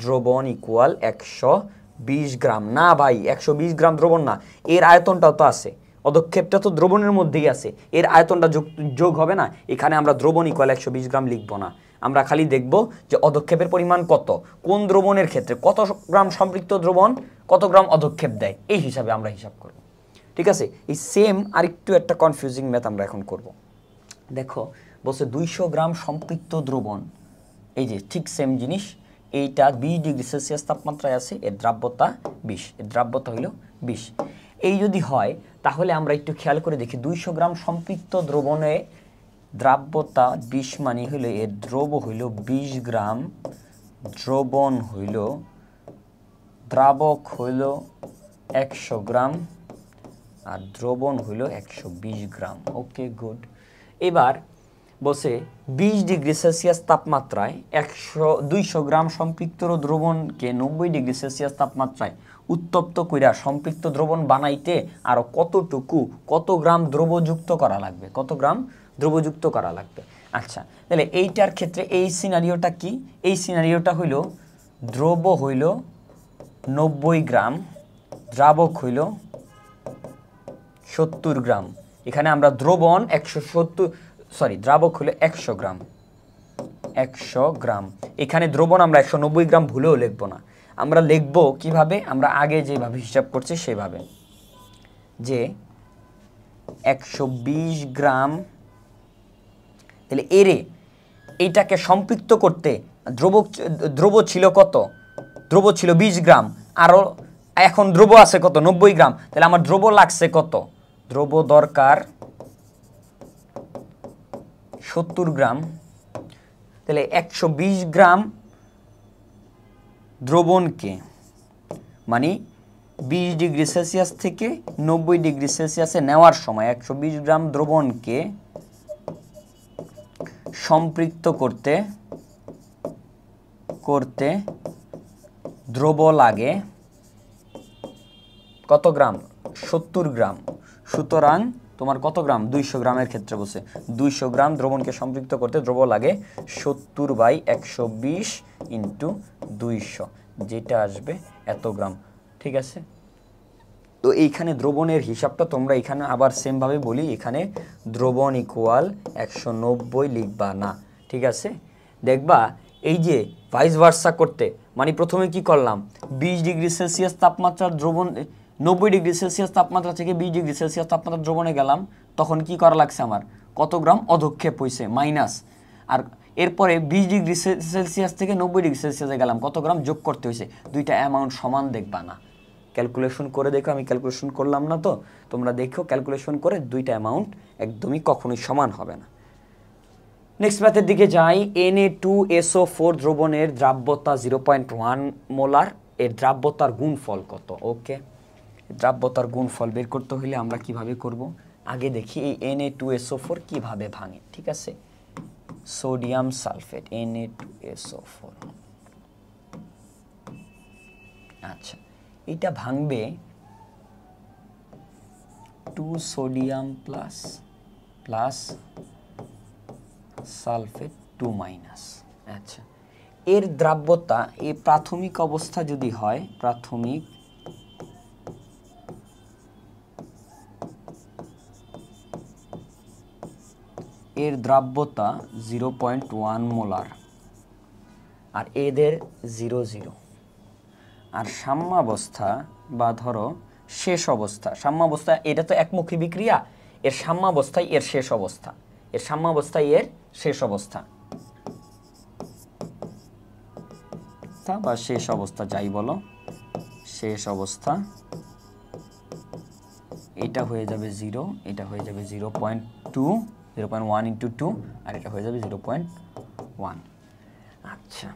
দ্রবণ ইকুয়াল 120 গ্রাম। না ভাই, 120 গ্রাম দ্রবণ না, এর আয়তনটাও তো আছে, অধক্ষেপটা তো দ্রবণের মধ্যেই আছে, এর আয়তনটা যোগ হবে না। এখানে আমরা দ্রবণ ইকুয়াল 120 গ্রাম লিখবো না, আমরা খালি দেখব যে অধক্ষেপের পরিমাণ কত, কোন দ্রবণের ক্ষেত্রে কত গ্রাম সম্পৃক্ত দ্রবণ কত গ্রাম অধক্ষেপ দেয়, এই হিসাবে আমরা হিসাব করব। ঠিক আছে, এই সেম আরেকটু একটা কনফিউজিং ম্যাথ আমরা এখন করব। দেখো বলছে 200 গ্রাম সম্পৃক্ত দ্রবণ, এই যে ঠিক সেম জিনিস, এইটা 20 ডিগ্রি সেলসিয়াস তাপমাত্রায় আছে, এর দ্রাব্যতা 20, এর দ্রাব্যতা হইল 20। এই যদি হয় তাহলে আমরা একটু খেয়াল করে দেখি, 200 গ্রাম সম্পৃক্ত দ্রবণে দ্রাব্যতা 20 মানে হইল এর দ্রব হইল 20 গ্রাম, দ্রবণ হইল, দ্রাবক হইল 100 গ্রাম, আর দ্রবণ হইল 120 গ্রাম। Okay good. এবার বসে 20 ডিগ্রি সেলসিয়াস তাপমাত্রায় 200 গ্রাম সম্পৃক্ত দ্রবণকে 90 ডিগ্রি সেলসিয়াস তাপমাত্রায় উত্তপ্ত কইরা সম্পৃক্ত দ্রবণ বানাইতে আরো কত গ্রাম দ্রবযুক্ত করা লাগবে, কত গ্রাম দ্রবযুক্ত করা লাগবে। আচ্ছা, তাহলে এইটার ক্ষেত্রে এই সিনারিওটা কি, এই সিনারিওটা হইল দ্রব হইল 90 গ্রাম, দ্রাবক হইল 70 গ্রাম। এখানে আমরা দ্রবণ দ্রাবক হলো 100 গ্রাম, 100 গ্রাম। এখানে দ্রবণ আমরা 190 গ্রাম ভুলেও লিখব না, আমরা লিখব কিভাবে, আমরা আগে যেভাবে হিসাব করছি সেভাবে, যে 120 গ্রাম, তাহলে এইটাকে সম্পৃক্ত করতে দ্রব ছিল কত, দ্রব ছিল 20 গ্রাম, আরো এখন দ্রব আছে কত, 90 গ্রাম, তাহলে আমার দ্রব লাগছে কত, দ্রব দরকার 70 গ্রাম। তাহলে 120 গ্রাম দ্রবণকে, মানে 20 ডিগ্রি সেলসিয়াস থেকে 90 ডিগ্রি সেলসিয়াসে নেওয়ার সময় 120 গ্রাম দ্রবণকে সম্পৃক্ত করতে দ্রব লাগে কত গ্রাম, 70 গ্রাম। সুতরাং তোমার কত গ্রাম, 200 গ্রামের ক্ষেত্রে বসে 200 গ্রাম দ্রবণকে সম্পৃক্ত করতে দ্রব লাগে 70/120 ইন্টু 200, যেটা আসবে এত গ্রাম। ঠিক আছে, তো এইখানে দ্রবণের হিসাবটা তোমরা এখানে আবার সেমভাবে বলি, এখানে দ্রবণ ইকুয়াল 190 লিখবা না। ঠিক আছে, দেখবা এই যে ভাইস ভার্সা করতে, মানে প্রথমে কি করলাম, 20 ডিগ্রি সেলসিয়াস তাপমাত্রার দ্রবণ, 90 ডিগ্রি সেলসিয়াস তাপমাত্রা থেকে 20 ডিগ্রি সেলসিয়াস তাপমাত্রার দ্রবণে গেলাম, তখন কি করা লাগছে আমার, কত গ্রাম অধক্ষেপ হয়েছে মাইনাস, আর এরপরে 20 ডিগ্রি সেলসিয়াস থেকে 90 ডিগ্রি সেলসিয়াসে গেলাম, কত গ্রাম যোগ করতে হয়েছে। দুইটা অ্যামাউন্ট সমান দেখবা না, ক্যালকুলেশন করে দেখো, আমি ক্যালকুলেশন করলাম না তো, তোমরা দেখো ক্যালকুলেশন করে, দুইটা অ্যামাউন্ট একদমই কখনোই সমান হবে না। নেক্সট ম্যাথের দিকে যাই। Na2SO4 দ্রবণের দ্রাব্যতা 0.1 মোলার, এর দ্রাব্যতার গুণফল কত। ওকে, দ্রাব্যতার গুণফল বের করতে হলে আমরা কিভাবে করব, আগে দেখি এই Na2SO4 কিভাবে ভাঙে। ঠিক আছে, সোডিয়াম সালফেট Na2SO4, আচ্ছা এটা ভাঙবে 2 সোডিয়াম প্লাস সালফেট 2 মাইনাস। আচ্ছা, এর দ্রাব্যতা এই প্রাথমিক অবস্থা যদি হয়, প্রাথমিক এর দ্রাব্যতা 0.1 মোলার, আর এদের 0.0, আর সাম্যাবস্থা বা ধরো শেষ অবস্থা, সাম্যাবস্থা এটা তো একমুখী বিক্রিয়া, এর সাম্যাবস্থায় এর শেষ অবস্থা, এর সাম্যাবস্থায় এর শেষ অবস্থা বা শেষ অবস্থা যাই বলো, শেষ অবস্থা, এটা হয়ে যাবে 0, এটা হয়ে যাবে 0.1 ইন্টু 2, আর এটা হয়ে যাবে 0.1। আচ্ছা,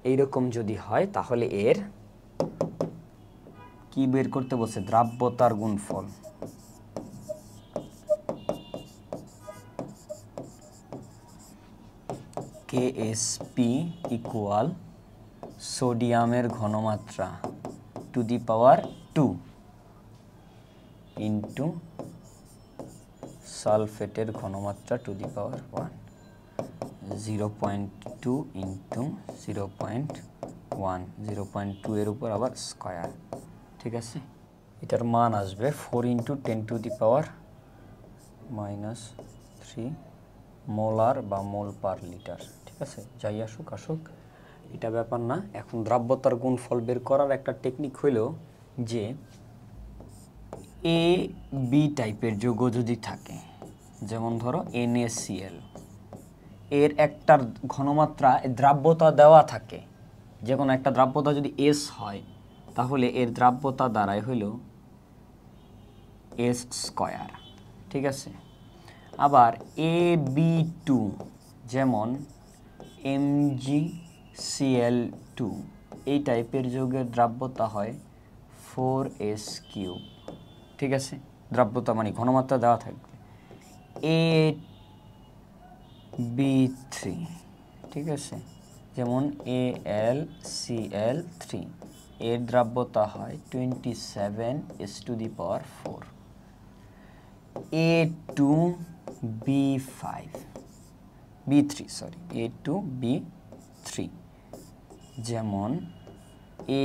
এইরকম যদি হয় তাহলে এর কি বের করতে বলছে, দ্রাব্যতার গুণফল। কেএসপি ইকুয়াল সোডিয়ামের ঘনমাত্রা টু দি পাওয়ার 2 ইন্টু সালফেটের ঘনমাত্রা টু দি পাওয়ার 1, 0.2 ইন্টু 0.1, 0.2 এর উপর আবার স্কয়ার। ঠিক আছে, এটার মান আসবে 4 into 10 to the power -3 molar বা মোল পার লিটার। ঠিক আছে, যাই আসুক আসুক, এটা ব্যাপার না। এখন দ্রাব্যতার গুণফল বের করার একটা টেকনিক হইল যে এ বি টাইপের যৌগ যদি থাকে, যেমন ধরো NaCl, এর একটার ঘনমাত্রা দ্রাব্যতা দেওয়া থাকে, যে কোনো একটা দ্রাব্যতা যদি S হয় তাহলে এর দ্রাব্যতা দাঁড়ায় হইল S স্কয়ার। ঠিক আছে, আবার AB2 যেমন MgCl2, এই টাইপের যৌগের দ্রাব্যতা হয় 4s3। ঠিক আছে, দ্রাব্যতা মানে ঘনমাত্রা দেওয়া থাকবে। AB3, ঠিক আছে, যেমন AlCl3, এর দ্রাব্যতা হয় 27s⁴। A2B3 যেমন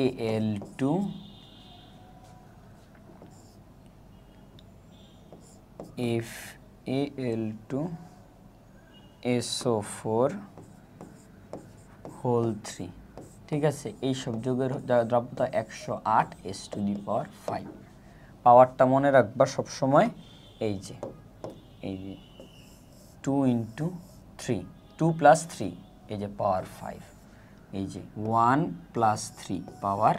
Al2SO4 ঠিক আছে, এই সব যৌগের দ্রাব্যতা 108s⁵। পাওয়ারটা মনে রাখবা সবসময়, এই যে 2 ইন্টু 3, 2 প্লাস 3, এই যে পাওয়ার 5, এই যে 1 প্লাস 3 পাওয়ার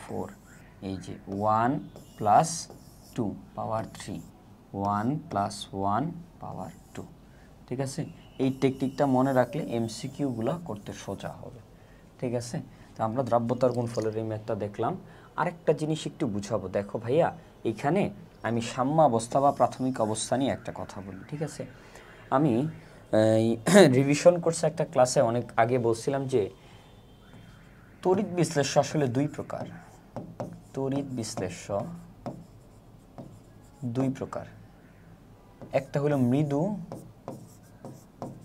4, এই যে 1 প্লাস 2 পাওয়ার 3, 1 প্লাস 1 পাওয়ার 2। ঠিক আছে, এই টেকনিকটা মনে রাখলে এমসিকিউগুলো করতে সোজা হবে। ঠিক আছে, তো আমরা দ্রাব্যতার গুণফলের এই ম্যাথটা দেখলাম। আরেকটা জিনিস একটু বুঝাবো। দেখো ভাইয়া, এখানে আমি সাম্যাবস্থা বা প্রাথমিক অবস্থা নিয়ে একটা কথা বলি। ঠিক আছে, আমি রিভিশন কোর্সে একটা ক্লাসে অনেক আগে বলছিলাম যে তড়িৎ বিশ্লেষ্য আসলে দুই প্রকার। তড়িৎ বিশ্লেষ্য দুই প্রকার, একটা হলো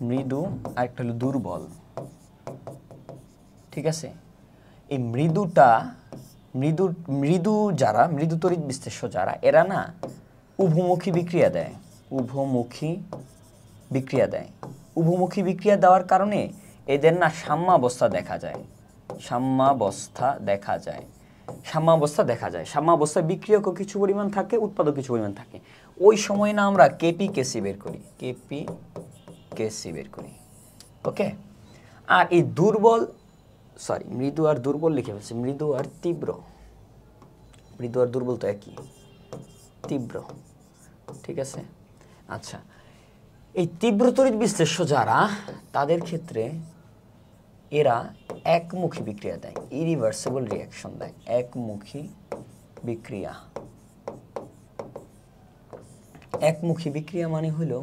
মৃদু, আর একটা হলো দুর্বল। ঠিক আছে, এই মৃদু তড়িৎ বিশ্লেষ্য যারা, এরা না উভমুখী বিক্রিয়া দেয়। উভমুখী বিক্রিয়া দেওয়ার কারণে এদের না সাম্যাবস্থা দেখা যায়। সাম্যাবস্থায় বিক্রিয়কও কিছু পরিমাণ থাকে, উৎপাদক কিছু পরিমাণ থাকে। ওই সময় না আমরা কেপি-কেসি বের করি। ওকে, আর এই মৃদু আর দুর্বল লিখে ফেলছি, মৃদু আর দুর্বল তো একই, তীব্র। ঠিক আছে, আচ্ছা, এই তীব্র তড়িৎ বিশ্লেষ্য যারা, তাদের ক্ষেত্রে এরা একমুখী বিক্রিয়া দেয়, ইরিভার্সিবল রিঅ্যাকশন দেয়। একমুখী বিক্রিয়া মানে হলো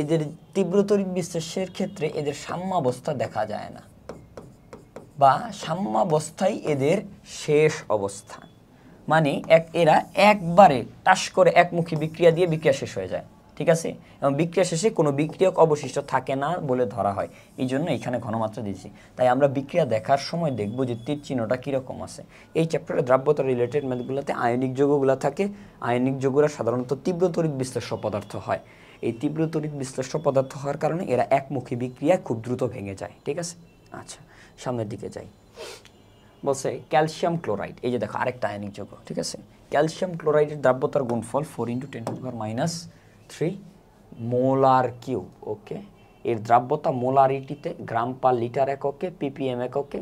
এদের তীব্র তড়িৎ বিশ্লেষ্যের ক্ষেত্রে এদের সাম্যাবস্থা দেখা যায় না, বা সাম্যাবস্থাই এদের শেষ অবস্থা। মানে এরা একবারে টাস করে একমুখী বিক্রিয়া দিয়ে বিক্রিয়া শেষ হয়ে যায়। ঠিক আছে, এবং বিক্রিয়া শেষে কোনো বিক্রিয়ক অবশিষ্ট থাকে না বলে ধরা হয়। এই জন্য এখানে ঘনমাত্রা দিয়েছি। তাই আমরা বিক্রিয়া দেখার সময় দেখব যে তীর চিহ্নটা কীরকম আছে। এই চ্যাপ্টারে দ্রাব্যতা রিলেটেড ম্যাথগুলোতে আয়নিক যৌগগুলো থাকে। আয়নিক যৌগরা সাধারণত তীব্র তড়িৎ বিশ্লেষ্য পদার্থ হয়। এই তীব্র তড়িৎ বিশ্লেষ্য পদার্থ হওয়ার কারণে এরা একমুখী বিক্রিয়া খুব দ্রুত ভেঙে যায়। ঠিক আছে, আচ্ছা সামনের দিকে যাই। বলছে ক্যালসিয়াম ক্লোরাইড, এই যে দেখো আরেকটা আয়নিক যৌগ। ঠিক আছে, ক্যালসিয়াম ক্লোরাইডের দ্রাব্যতার গুণফল 4 × 10⁻³ মোলার কিউব। ওকে, এর দ্রাব্যতা মোলারিটিতে, গ্রাম পার লিটার এককে, ppm এককে,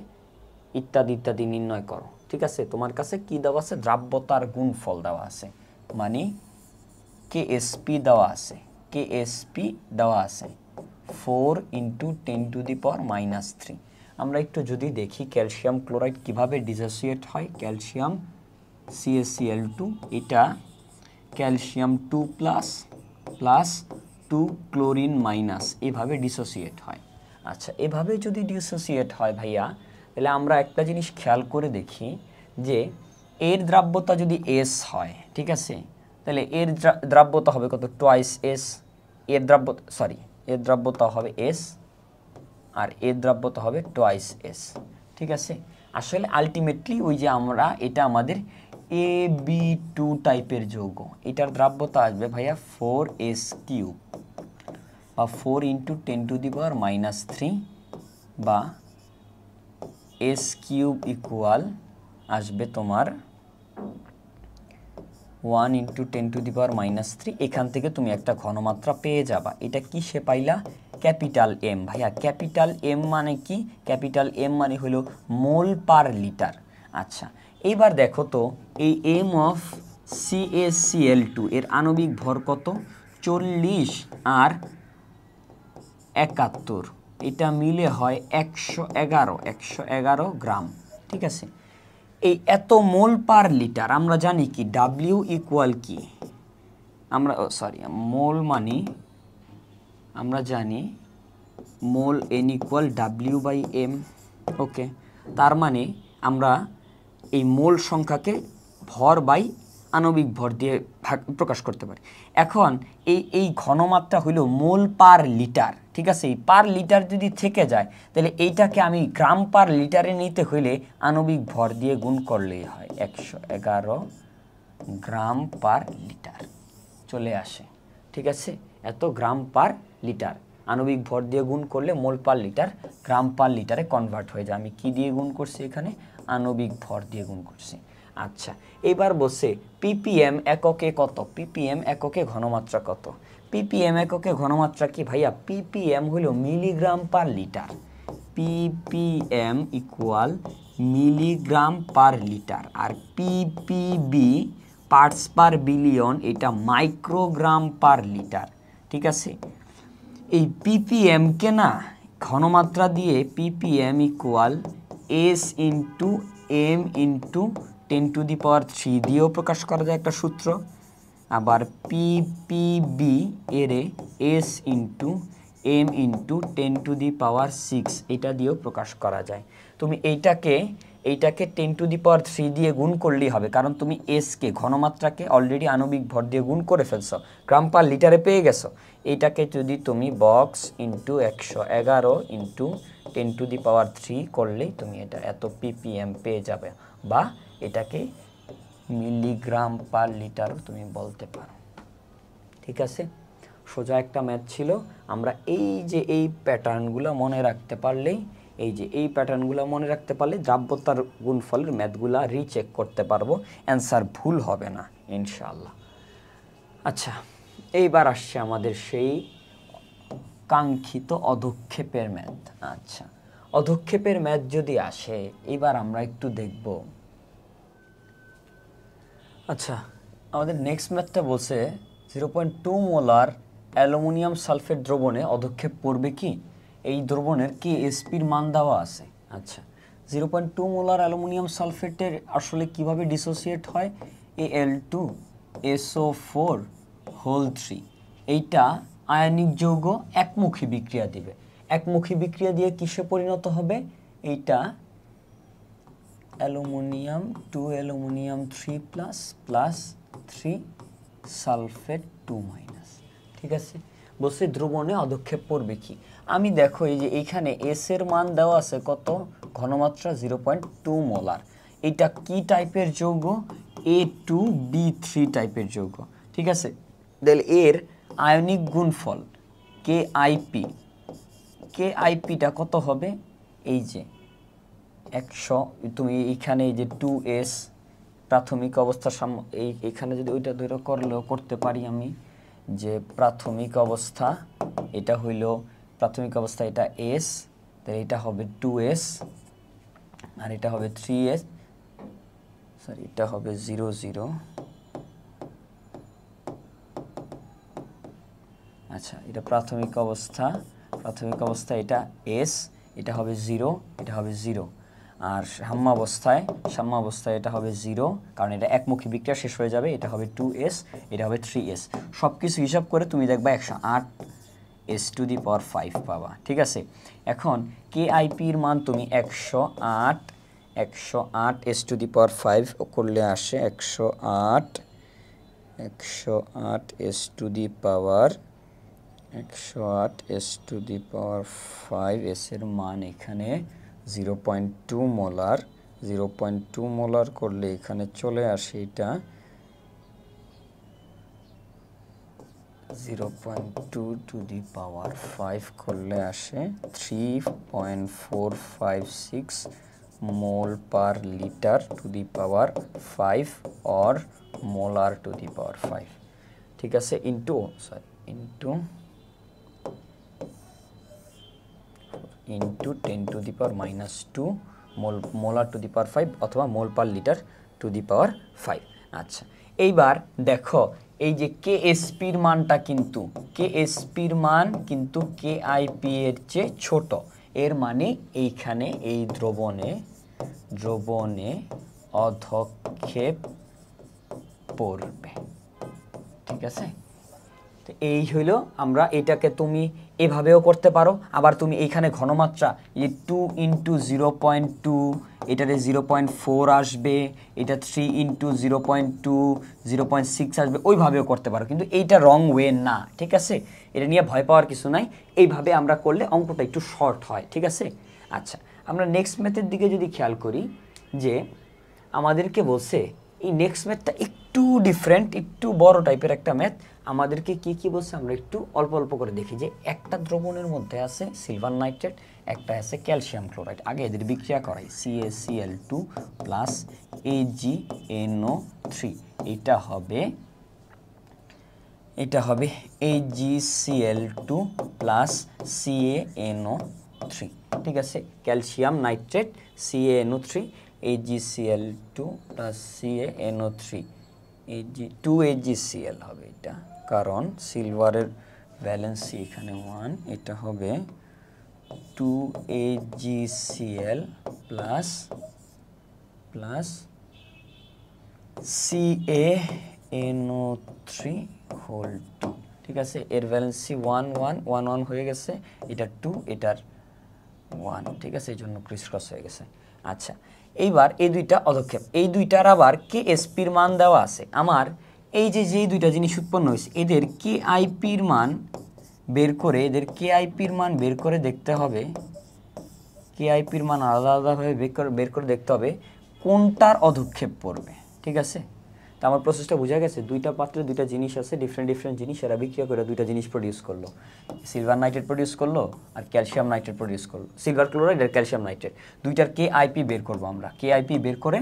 ইত্যাদি ইত্যাদি নির্ণয় করো। ঠিক আছে, তোমার কাছে কি দেওয়া আছে? দ্রাব্যতার গুণফল দেওয়া আছে, মানে KSP দেওয়া আছে। 4 × 10⁻³ আমরা একটু যদি দেখি ক্যালসিয়াম ক্লোরাইড কিভাবে ডিসোসিয়েট হয়। ক্যালসিয়াম CaCl2, এটা ক্যালসিয়াম 2+ টু ক্লোরিন মাইনাস, এভাবে ডিসোসিয়েট হয়। আচ্ছা, এভাবে যদি ডিসোসিয়েট হয় ভাইয়া, তাহলে আমরা একটা জিনিস খেয়াল করে দেখি যে এর দ্রাব্যতা যদি এস হয়, ঠিক আছে, তাহলে এর দ্রাব্যতা হবে কত, টোয়াইস এস। এর দ্রাব্যতা হবে এস, আর এর দ্রাব্যতা হবে টোয়াইস এস, ঠিক আছে। আসলে আলটিমেটলি ওই যে আমরা, এটা আমাদের AB2 টাইপের যৌগ, এটার দ্রাব্যতা আসবে ভাইয়া 4s³ বা 4 × 10⁻³ বা s³ ইকুয়াল আসবে তোমার 1 × 10⁻³ এখান থেকে তুমি একটা ঘনমাত্রা পেয়ে যাবা। এটা কি সে পাইলা, ক্যাপিটাল এম। ভাইয়া ক্যাপিটাল এম মানে কি, ক্যাপিটাল এম মানে হলো মোল পার লিটার। আচ্ছা, এইবার দেখো তো এই এম অফ CaCl2 এর আণবিক ভর কত, 40 আর 71, এটা মিলে হয় 111 গ্রাম, ঠিক আছে। এই এত মোল পার লিটার, আমরা জানি কি ডাব্লিউ ইকুয়াল কি, আমরা মোল মানি আমরা জানি মোল N ইকুয়াল W/M। ওকে, তার মানে আমরা এই মোল সংখ্যাকে ভর বাই আণবিক ভর দিয়ে প্রকাশ করতে পারি। এখন এই ঘনমাত্রা হইল মোল পার লিটার, ঠিক আছে। এই পার লিটার যদি থেকে যায়, তাহলে এইটাকে আমি গ্রাম পার লিটারে নিতে হইলে আণবিক ভর দিয়ে গুণ করলেই হয়, 111 গ্রাম পার লিটার চলে আসে, ঠিক আছে। এত গ্রাম পার লিটার আণবিক ভর দিয়ে গুণ করলে মোল পার লিটার গ্রাম পার লিটারে কনভার্ট হয়ে যায়। আমি কি দিয়ে গুণ করছি, এখানে আণবিক ভর দিয়ে গুণ করছি। আচ্ছা, এবার বসে ppm এককে কত, ppm এককে ঘনমাত্রা কত, ppm এককে ঘনমাত্রা কি ভাইয়া, ppm হলো milligram per litre, ppm equal milligram per litre, আর ppb পার্টস পার বিলিয়ন, এটা মাইক্রোগ্রাম পার লিটার, ঠিক আছে। এই ppm কে না ঘনমাত্রা দিয়ে ppm ইকুয়াল s × m × 10⁻³ দিয়েও প্রকাশ করা যায় একটা সূত্র, আবার ppb এর s × m × 10⁻⁶ এটা দিয়েও প্রকাশ করা যায়। তুমি এইটাকে 10⁻³ দিয়ে গুণ করলেই হবে, কারণ তুমি s কে ঘনমাত্রাকে অলরেডি আণবিক ভর দিয়ে গুণ করে ফেলছো, গ্রাম পার লিটারে পেয়ে গেছো। এইটাকে যদি তুমি বক্স × 111 × 10⁻³ করলেই তুমি এটা এত ppm পেয়ে যাবে, বা এটাকে মিলিগ্রাম পার লিটারও তুমি বলতে পারো, ঠিক আছে। সোজা একটা ম্যাথ ছিল। আমরা এই যে এই প্যাটার্নগুলো মনে রাখতে পারলেই, দ্রাব্যতার গুণফলের ম্যাথগুলা রিচেক করতে পারবো, অ্যান্সার ভুল হবে না ইনশাআল্লাহ। আচ্ছা, এইবার আসছে আমাদের সেই কাঙ্ক্ষিত অধক্ষেপের ম্যাথ। আচ্ছা, অধক্ষেপের ম্যাথ যদি আসে, এবার আমরা একটু দেখব। আচ্ছা, আমাদের নেক্সট ম্যাথটা বলছে 0.2 মোলার অ্যালুমিনিয়াম সালফেট দ্রবণে অধক্ষেপ পড়বে কি, এই দ্রবণের KSP-র মান দেওয়া আছে। আচ্ছা, 0.2 মোলার অ্যালুমিনিয়াম সালফেটের আসলে কিভাবে ডিসোসিয়েট হয়, Al2SO4 এইটা আয়নিক যৌগ একমুখী বিক্রিয়া দিবে, একমুখী বিক্রিয়া দিয়ে কিসে পরিণত হবে, এইটা অ্যালুমিনিয়াম 2 অ্যালুমিনিয়াম 3+ প্লাস 3 সালফেট 2-, ঠিক আছে। বলছে দ্রবণে অধক্ষেপ পড়বে কি, আমি দেখো এই যে এইখানে এস এর মান দেওয়া আছে কত, ঘনমাত্রা 0.2 মোলার, এটা কি টাইপের যৌগ, A2B3 টাইপের যৌগ, ঠিক আছে। তাহলে এর আয়নিক গুণফল KIP-টা কত হবে, এই যে 100, তুমি এইখানে এই যে 2s প্রাথমিক অবস্থার এইখানে যদি ওইটা ধরে করতে পারি আমি, যে প্রাথমিক অবস্থা এটা হইল প্রাথমিক অবস্থা, এটা s, তাহলে এটা হবে 2s, আর এটা হবে 3s, এটা হবে 0 0। আচ্ছা, এটা প্রাথমিক অবস্থা, এটা s, এটা হবে 0, এটা হবে 0। আর সাম্যাবস্থায় এটা হবে 0, কারণ এটা একমুখী বিক্রিয়া শেষ হয়ে যাবে। এটা হবে 2s, এটা হবে 3s। সব কিছু হিসাব করে তুমি দেখবা 108 s⁵ পাবা। ঠিক আছে, এখন কেআইপির মান তুমি 108 s⁵ করলে আসে 108 s⁵ s এর মান এখানে 0.2 মোলার। 0.2 মোলার করলে এখানে চলে আসে এটা 0.2⁵ করলে আসে 3.456 মোল পার লিটার ⁵ or মোলার ⁵ ঠিক আছে, ইন্টু 10⁻⁻2 মোলার ⁵ অথবা মোল পার লিটার ⁵। আচ্ছা, এইবার দেখো এই যে কেএসপির মানটা কিন্তু কেআইপি এর চেয়ে ছোট। এর মানে এইখানে এই দ্রবণে অধক্ষেপ পড়বে। ঠিক আছে, তো এই হইলো, আমরা এটাকে তুমি এভাবেও করতে পারো। আবার তুমি এইখানে ঘনমাত্রা এই 2 × 0.2, এটাতে 0.4 আসবে, এটা 3 × 0.2 0.6 আসবে, ওইভাবেও করতে পারো, কিন্তু এইটা রং ওয়ে না। ঠিক আছে, এটা নিয়ে ভয় পাওয়ার কিছু নাই। এইভাবে আমরা করলে অঙ্কটা একটু শর্ট হয়। ঠিক আছে, আচ্ছা, আমরা নেক্সট ম্যাথের দিকে যদি খেয়াল করি, যে আমাদেরকে বলছে এই নেক্সট ম্যাথটা একটু ডিফারেন্ট, একটু বড় টাইপের একটা ম্যাথ। আমাদেরকে কি বলছে আমরা একটু অল্প অল্প করে দেখি। যে একটা দ্রবণের মধ্যে আছে সিলভার নাইট্রেট, একটা আছে ক্যালসিয়াম ক্লোরাইড। আগে এদের বিক্রিয়া করাই, CaCl2 প্লাস AgNO3। এটা হবে AgCl2 প্লাস CaNO3। ঠিক আছে, calcium nitrate CaNO3, AgCl2 plus CaNO3, 2AgCl হবে এটা, কারণ সিলভারের ভ্যালেন্সি এখানে 1। এটা হবে 2AgCl প্লাস CaNO3 হোল 2। ঠিক আছে, এর ভ্যালেন্সি 1 1 1 1 হয়ে গেছে, এটা 2, এটার 1। ঠিক আছে, এই জন্য ক্রিস ক্রস হয়ে গেছে। আচ্ছা, এইবার এই দুইটা অধক্ষেপ, এই দুইটার আবার কেএসপির মান দেওয়া আছে আমার। এই যে দুইটা জিনিস উৎপন্ন হয়েছে, এদের কেআইপির মান বের করে দেখতে হবে, কেআইপির মান আলাদা আলাদাভাবে বের করে দেখতে হবে কোনটার অধক্ষেপ পড়বে। ঠিক আছে, তো আমার প্রসেসটা বোঝা গেছে। দুইটা পাত্রে দুইটা জিনিস আছে, ডিফারেন্ট জিনিস, এরা বিক্রিয়া করে দুইটা জিনিস প্রডিউস করলো। সিলভার নাইট্রেট প্রডিউস করলো আর ক্যালসিয়াম নাইট্রেট প্রডিউস করলো, সিলভার ক্লোরাইড আর ক্যালসিয়াম নাইট্রেট। দুইটার কেআইপি বের করবো আমরা। কেআইপি বের করে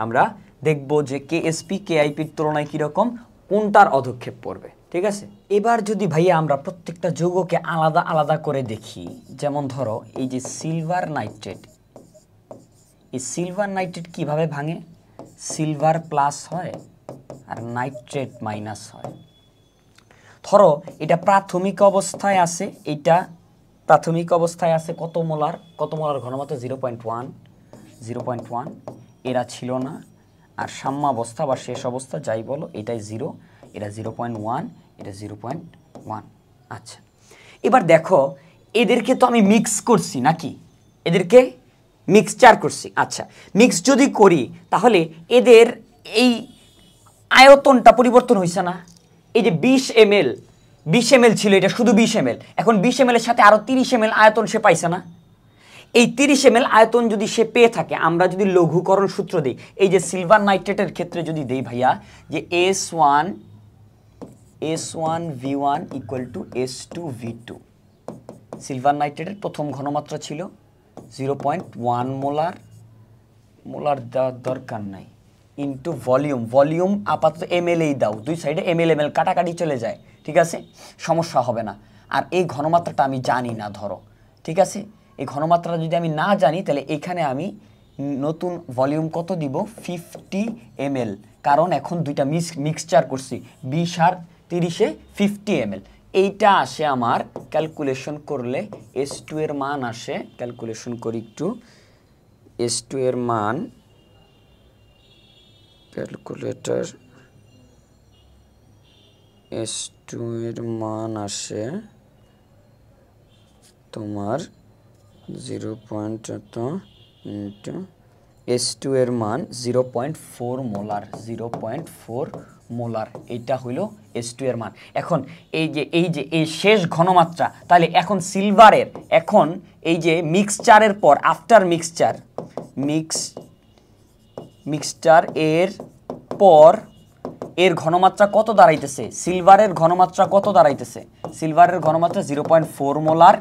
আমরা দেখবো যে কেএসপি কেআইপির তুলনায় কীরকম, কোনটার অধক্ষেপ পড়বে। ঠিক আছে, এবার যদি ভাইয়া আমরা প্রত্যেকটা যৌগকে আলাদা আলাদা করে দেখি, যেমন ধরো এই যে সিলভার নাইট্রেট, এই সিলভার নাইট্রেট কিভাবে ভাঙে? সিলভার প্লাস হয় আর নাইট্রেট মাইনাস হয়। ধরো এটা প্রাথমিক অবস্থায় আছে, কত মোলার ঘনমাত্রা 0.1, এরা ছিল না। আর সাম্যাবস্থা বা শেষ অবস্থা যাই বলো, এটাই 0, এটা 0.1, এটা 0.1। আচ্ছা, এবার দেখো এদেরকে তো আমি মিক্স করছি নাকি, এদেরকে মিক্সচার করছি। আচ্ছা, মিক্স যদি করি তাহলে এদের এই আয়তনটা পরিবর্তন হয়েছে না। এই যে 20 ml ছিল, এটা শুধু 20 ml, এখন 20 ml এর সাথে আরো 30 ml আয়তন সে পাইছে না। এই 30 ml আয়তন যদি সে পেয়ে থাকে, আমরা যদি লঘুকরণ সূত্র দিই, এই যে সিলভার নাইট্রেটের ক্ষেত্রে যদি দেই ভাইয়া, যে S1V1 = S2V2। সিলভার নাইট্রেটের প্রথম ঘনমাত্রা ছিল 0.1 মোলার দেওয়ার দরকার নাই, ইন্টু ভলিউম আপাতত এমএলএই দাও, দুই সাইডে এমএল কাটাকাটি চলে যায়। ঠিক আছে, সমস্যা হবে না। আর এই ঘনমাত্রাটা আমি জানি না ধরো। ঠিক আছে, এই ঘনমাত্রাটা যদি আমি না জানি, তাহলে এখানে আমি নতুন ভলিউম কত দিব? 50 ml, কারণ এখন দুইটা মিক্সচার করছি, 20 আর 30-এ 50 ml। এইটা আসে আমার ক্যালকুলেশন করলে S2 এর মান আসে, ক্যালকুলেশন করি একটু, S2 এর মান ক্যালকুলেটর S2 এর মান আসে তোমার 0.8 ইন্টু S2 এর মান 0.4 মোলার, 0.4 মোলার, এইটা হইল S2 এর মান। এখন এই শেষ ঘনমাত্রা, তাহলে এখন সিলভারের, এখন এই যে মিক্সচারের পর আফটার মিক্সচার এর পর এর ঘনমাত্রা কত দাঁড়াইতেছে, সিলভারের ঘনমাত্রা কত দাঁড়াইতেছে, সিলভারের ঘনমাত্রা 0.4 মোলার।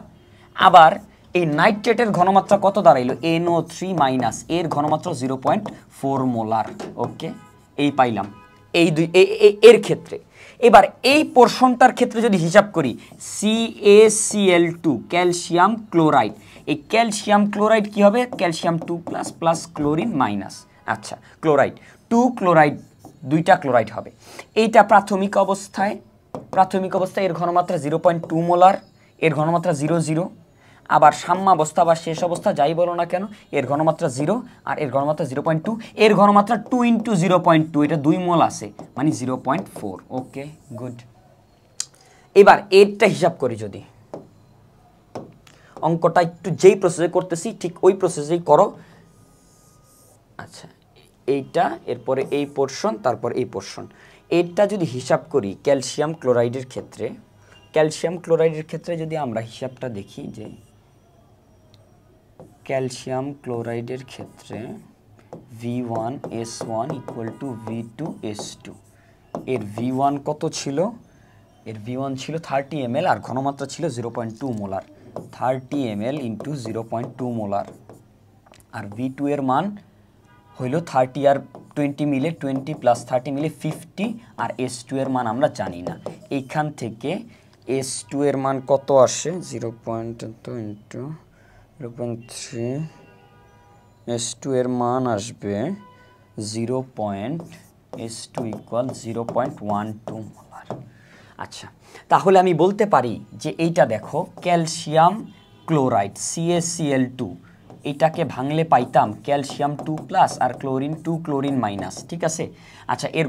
আবার এই নাইট্রেটের ঘনমাত্রা কত দাঁড়াইলো, NO3- এর ঘনমাত্রা 0.4 মোলার। ওকে, এই পাইলাম এই দুই এর ক্ষেত্রে। এবার এই পোরশনটার ক্ষেত্রে যদি হিসাব করি, CaCl2 ক্যালসিয়াম ক্লোরাইড, এই ক্যালসিয়াম ক্লোরাইড কি হবে, ক্যালসিয়াম 2+ প্লাস ক্লোরিন মাইনাস, আচ্ছা ক্লোরাইড 2 ক্লোরাইড, দুইটা ক্লোরাইড হবে। এইটা প্রাথমিক অবস্থায় এর ঘনমাত্রা 0.2 মোলার, এর ঘনমাত্রা 0,0। আবার সাম্যাবস্থা বা শেষ অবস্থা যাই বলো না কেন, এর ঘনমাত্রা 0 আর এর ঘনমাত্রা 0.2, এর ঘনমাত্রা 2 × 0.2, এটা 2 মোল আছে, মানে 0.4। Okay good. এবার এরটা হিসাব করি, যদি অঙ্কটা একটু যেই প্রসেসে করতেছি ঠিক ওই প্রসেসেই করো। আচ্ছা, এইটা, এরপরে এই পোরশন, তারপর এই পোরশন, এটা যদি হিসাব করি ক্যালসিয়াম ক্লোরাইডের ক্ষেত্রে যদি আমরা হিসাবটা দেখি, যে ক্যালসিয়াম ক্লোরাইডের ক্ষেত্রে V1S1 = V2S2, এর V1 কত ছিল, এর V1 ছিল 30 ml আর ঘনমাত্রা ছিল 0.2 মোলার, 30 ml × 0.2 মোলার। আর V2 এর মান হইল 30 আর 20 মিলে 20 + 30 মিলে 50, আর S2 এর মান আমরা জানি না। এইখান থেকে S2 এর মান কত আসে, 0.3, S2 এর মান আসবে S2 = 0.12 মোলার। আচ্ছা, তাহলে আমি বলতে পারি যে এইটা দেখো ক্যালসিয়াম ক্লোরাইড CaCl2, এটাকে ভাঙলে পাইতাম ক্যালসিয়াম 2+ আর ক্লোরিন 2 ক্লোরিন মাইনাস, ঠিক আছে। আচ্ছা, এর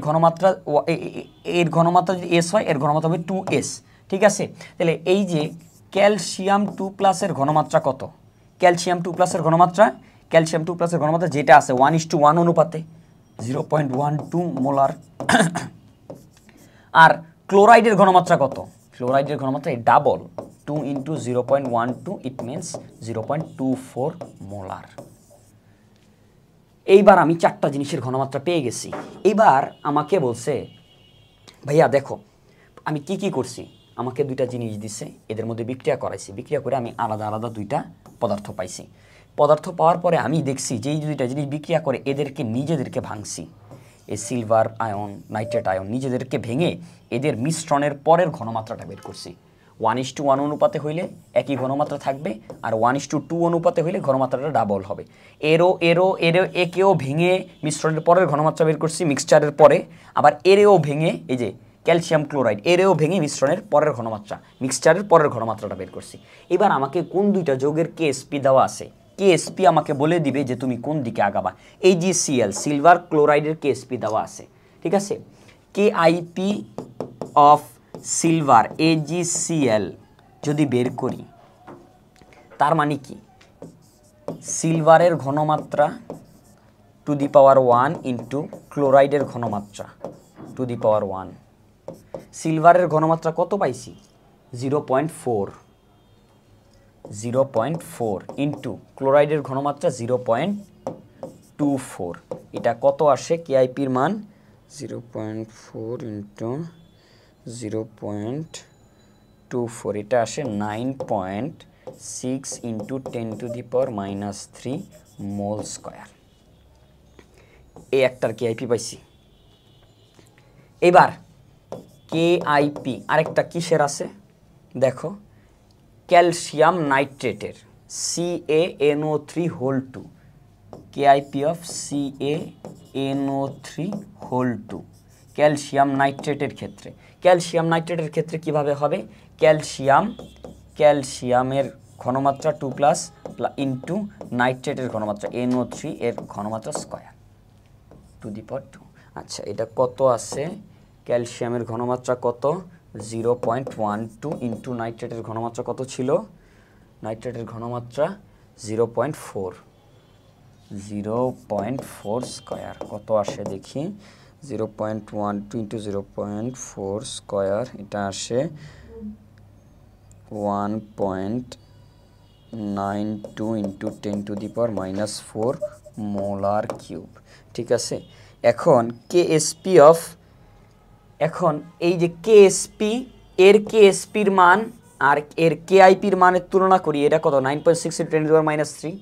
ঘনমাত্রা যদি S হয়, এর ঘনমাত্রা হবে 2S, ঠিক আছে। তাহলে এই যে ক্যালসিয়াম 2+ এর ঘনমাত্রা কত, ক্যালসিয়াম 2+ এর ঘনমাত্রা যেটা আছে 1:1 অনুপাতে 0.12 মোলার। আর ক্লোরাইডের ঘনমাত্রা কত, ক্লোরাইডের ঘনমাত্রা ডাবল, 2 × 0.12, ইট মিনস 0.24 মোলার। এইবার আমি চারটা জিনিসের ঘনমাত্রা পেয়ে গেছি। এইবার আমাকে বলছে, ভাইয়া দেখো আমি কি করছি, আমাকে দুইটা জিনিস দিছে, এদের মধ্যে বিক্রিয়া করাইছি, বিক্রিয়া করে আমি আলাদা আলাদা দুইটা পদার্থ পাইছি। পদার্থ পাওয়ার পরে আমি দেখছি যে এই দুইটা জিনিস বিক্রিয়া করে নিজেদেরকে ভাঙছি, এই সিলভার আয়ন, নাইট্রেট আয়ন, নিজেদেরকে ভেঙে এদের মিশ্রণের পরের ঘনমাত্রাটা বের করছি। 1:1 অনুপাতে হইলে একই ঘনমাত্রা থাকবে, আর 1:2 অনুপাতে হইলে ঘনমাত্রাটা ডাবল হবে। একেও ভেঙে মিশ্রণের পরের ঘনমাত্রা বের করছি মিক্সচারের পরে, আবার এরেও ভেঙে, এই যে ক্যালসিয়াম ক্লোরাইড, এরেও ভেঙে মিশ্রণের পরের ঘনমাত্রা, মিক্সচারের পরের ঘনমাত্রাটা বের করছি। এবার আমাকে কোন দুইটা যৌগের KSP দেওয়া আছে, KSP আমাকে বলে দিবে যে তুমি কোন দিকে আগাবা। AgCl সিলভার ক্লোরাইডের KSP দেওয়া আছে, ঠিক আছে। KIP অফ সিলভার AgCl যদি বের করি, তার মানে কি, সিলভারের ঘনমাত্রা টু দি পাওয়ার 1 ইন্টু ক্লোরাইডের ঘনমাত্রা টু দি পাওয়ার 1। সিলভারের ঘনমাত্রা কত পাইছি, 0.4 ইন্টু ক্লোরাইডের ঘনমাত্রা 0.24। এটা কত আসে, KIP-র মান 0.4 ইন্টু 0.24, এটা আসে 9.6 ইন্টু 10⁻³ মোল স্কয়ার। এই একটার KIP পাইছি। এবার KIP আরেকটা কিসের আছে দেখো, ক্যালসিয়াম নাইট্রেটের CaNO3(2), KIP of CaNO3(2) calcium নাইট্রেটের ক্ষেত্রে কিভাবে হবে, ক্যালসিয়ামের ঘনমাত্রা 2+ ইন্টু নাইট্রেটের ঘনমাত্রা NO3 এর ঘনমাত্রা স্কয়ার টু দি পাওয়ার 2। আচ্ছা, এটা কত আছে? ক্যালসিয়ামের ঘনমাত্রা কত? 0.12 ইন্টু নাইট্রেটের ঘনমাত্রা কত ছিল? নাইট্রেটের ঘনমাত্রা 0.4 স্কয়ার কত আসে দেখি। 0.12 ইন্টু 0.4 স্কয়ার, এটা আসে 1.92 into 10 to the power -4 molar cube. ঠিক আছে, এখন কেএসপি অফ, এখন এই যে কেএসপি, এর কেএসপির মান আর এর কেআইপির মানের তুলনা করি। এটা কত? 9.6 into 10 to the power -3,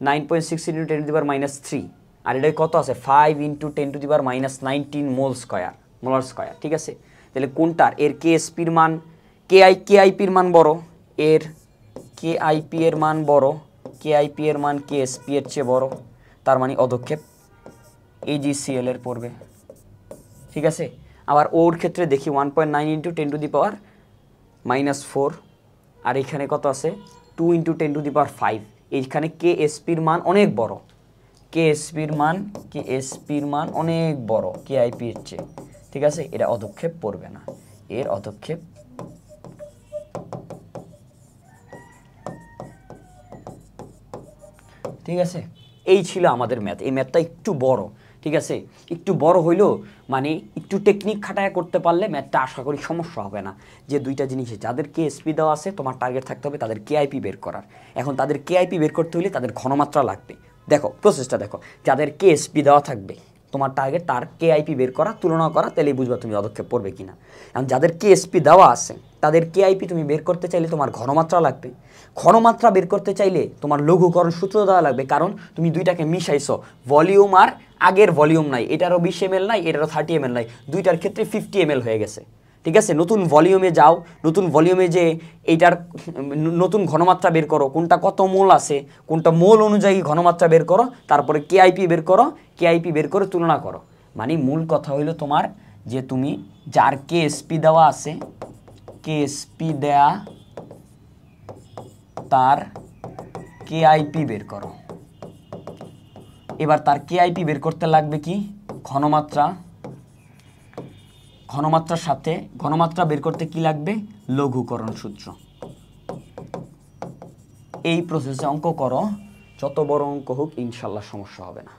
9.6 into 10 to the power -3, আর এটা কত আছে? 5 into 10 to the power -19 molar square. ঠিক আছে, তাহলে কোনটার এর কেএসপির মান, কেআইপির মান বড়, এর কেআইপি এর মান বড়, কেআইপি এর মান কেএসপি এর চেয়ে বড়, তার মানে অধক্ষেপ AgCl এর পড়বে। ঠিক আছে, আবার ওর ক্ষেত্রে দেখি 1.9 ইন্টু 10 টু দি পাওয়ার -4, আর এখানে কত আছে? 2 ইন্টু 10 টু দি পাওয়ার 5। এইখানে কেএসপির মান অনেক বড়, কেএসপির মান অনেক বড় কেআইপি এর চেয়ে। ঠিক আছে, এটা অধক্ষেপ পড়বে না, এর অধক্ষেপ ঠিক আছে। এই ছিল আমাদের ম্যাথ। এই ম্যাথটা একটু বড়, ঠিক আছে, একটু বড় হইলেও মানে একটু টেকনিক খাটায় করতে পারলে ম্যাথটা আশা করি সমস্যা হবে না। যে দুইটা জিনিস, যাদের কেএসপি দেওয়া আছে তোমার টার্গেট থাকতে হবে তাদের কেআইপি বের করার। এখন তাদের কেআইপি বের করতে হলে তাদের ঘনমাত্রা লাগবে। দেখো প্রসেসটা দেখো, যাদের কেএসপি দেওয়া থাকবে তোমার টার্গেট তার কেআইপি বের করা, তুলনা করা, তাহলেই বুঝবা তুমি অধক্ষেপ পড়বে কিনা। এখন যাদের কেএসপি দেওয়া আছে তাদের কেআইপি তুমি বের করতে চাইলে তোমার ঘনমাত্রা লাগবে। ঘনমাত্রা বের করতে চাইলে তোমার লঘুকরণ সূত্র দেওয়া লাগবে, কারণ তুমি দুইটাকে মিশাইছো। ভলিউম আর আগের ভলিউম নাই, এটারও 20 ml নাই, এটারও 30 ml নাই, দুইটার ক্ষেত্রে 50 ml হয়ে গেছে। ঠিক আছে, নতুন ভলিউমে যাও, নতুন ভলিউমে যে এইটার নতুন ঘনমাত্রা বের করো, কোনটা কত মোল আছে, কোনটা মোল অনুযায়ী ঘনমাত্রা বের করো, তারপরে কেআইপি বের করো, কেআইপি বের করে তুলনা করো। মানে মূল কথা হইলো তোমার যে তুমি যার কেএসপি দেওয়া আছে, কেএসপি দেয়া, তার কেআইপি বের করো। এবার তার কেআইপি বের করতে লাগবে কি? ঘনমাত্রা। ঘনমাত্রার সাথে ঘনমাত্রা বের করতে কি লাগবে? লঘুকরণ সূত্র। এই প্রসেসে অঙ্ক করো, যত বড় অঙ্ক হোক ইনশাল্লাহ সমস্যা হবে না।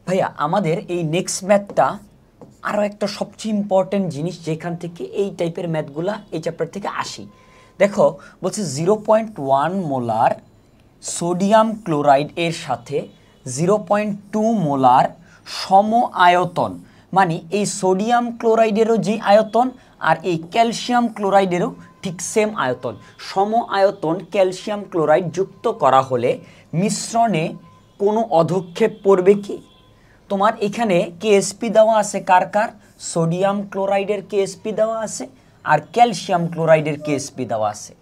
ভাইয়া আমাদের এই নেক্সট ম্যাথটা আরও একটা সবচেয়ে ইম্পর্টেন্ট জিনিস, যেখান থেকে এই টাইপের ম্যাথগুলা এই চ্যাপ্টার থেকে আসি। দেখো বলছে 0.1 মোলার সোডিয়াম ক্লোরাইড এর সাথে 0.2 মোলার সম আয়তন, মানে এই সোডিয়াম ক্লোরাইডেরও যে আয়তন আর এই ক্যালসিয়াম ক্লোরাইডেরও ঠিক সেম আয়তন, সম আয়তন ক্যালসিয়াম ক্লোরাইড যুক্ত করা হলে মিশ্রণে কোনো অধক্ষেপ পড়বে কি? তোমার এখানে কেএসপি দেওয়া আছে, কার কার? সোডিয়াম ক্লোরাইডের কেএসপি দেওয়া আছে আর ক্যালসিয়াম ক্লোরাইডের কেএসপি দেওয়া আছে।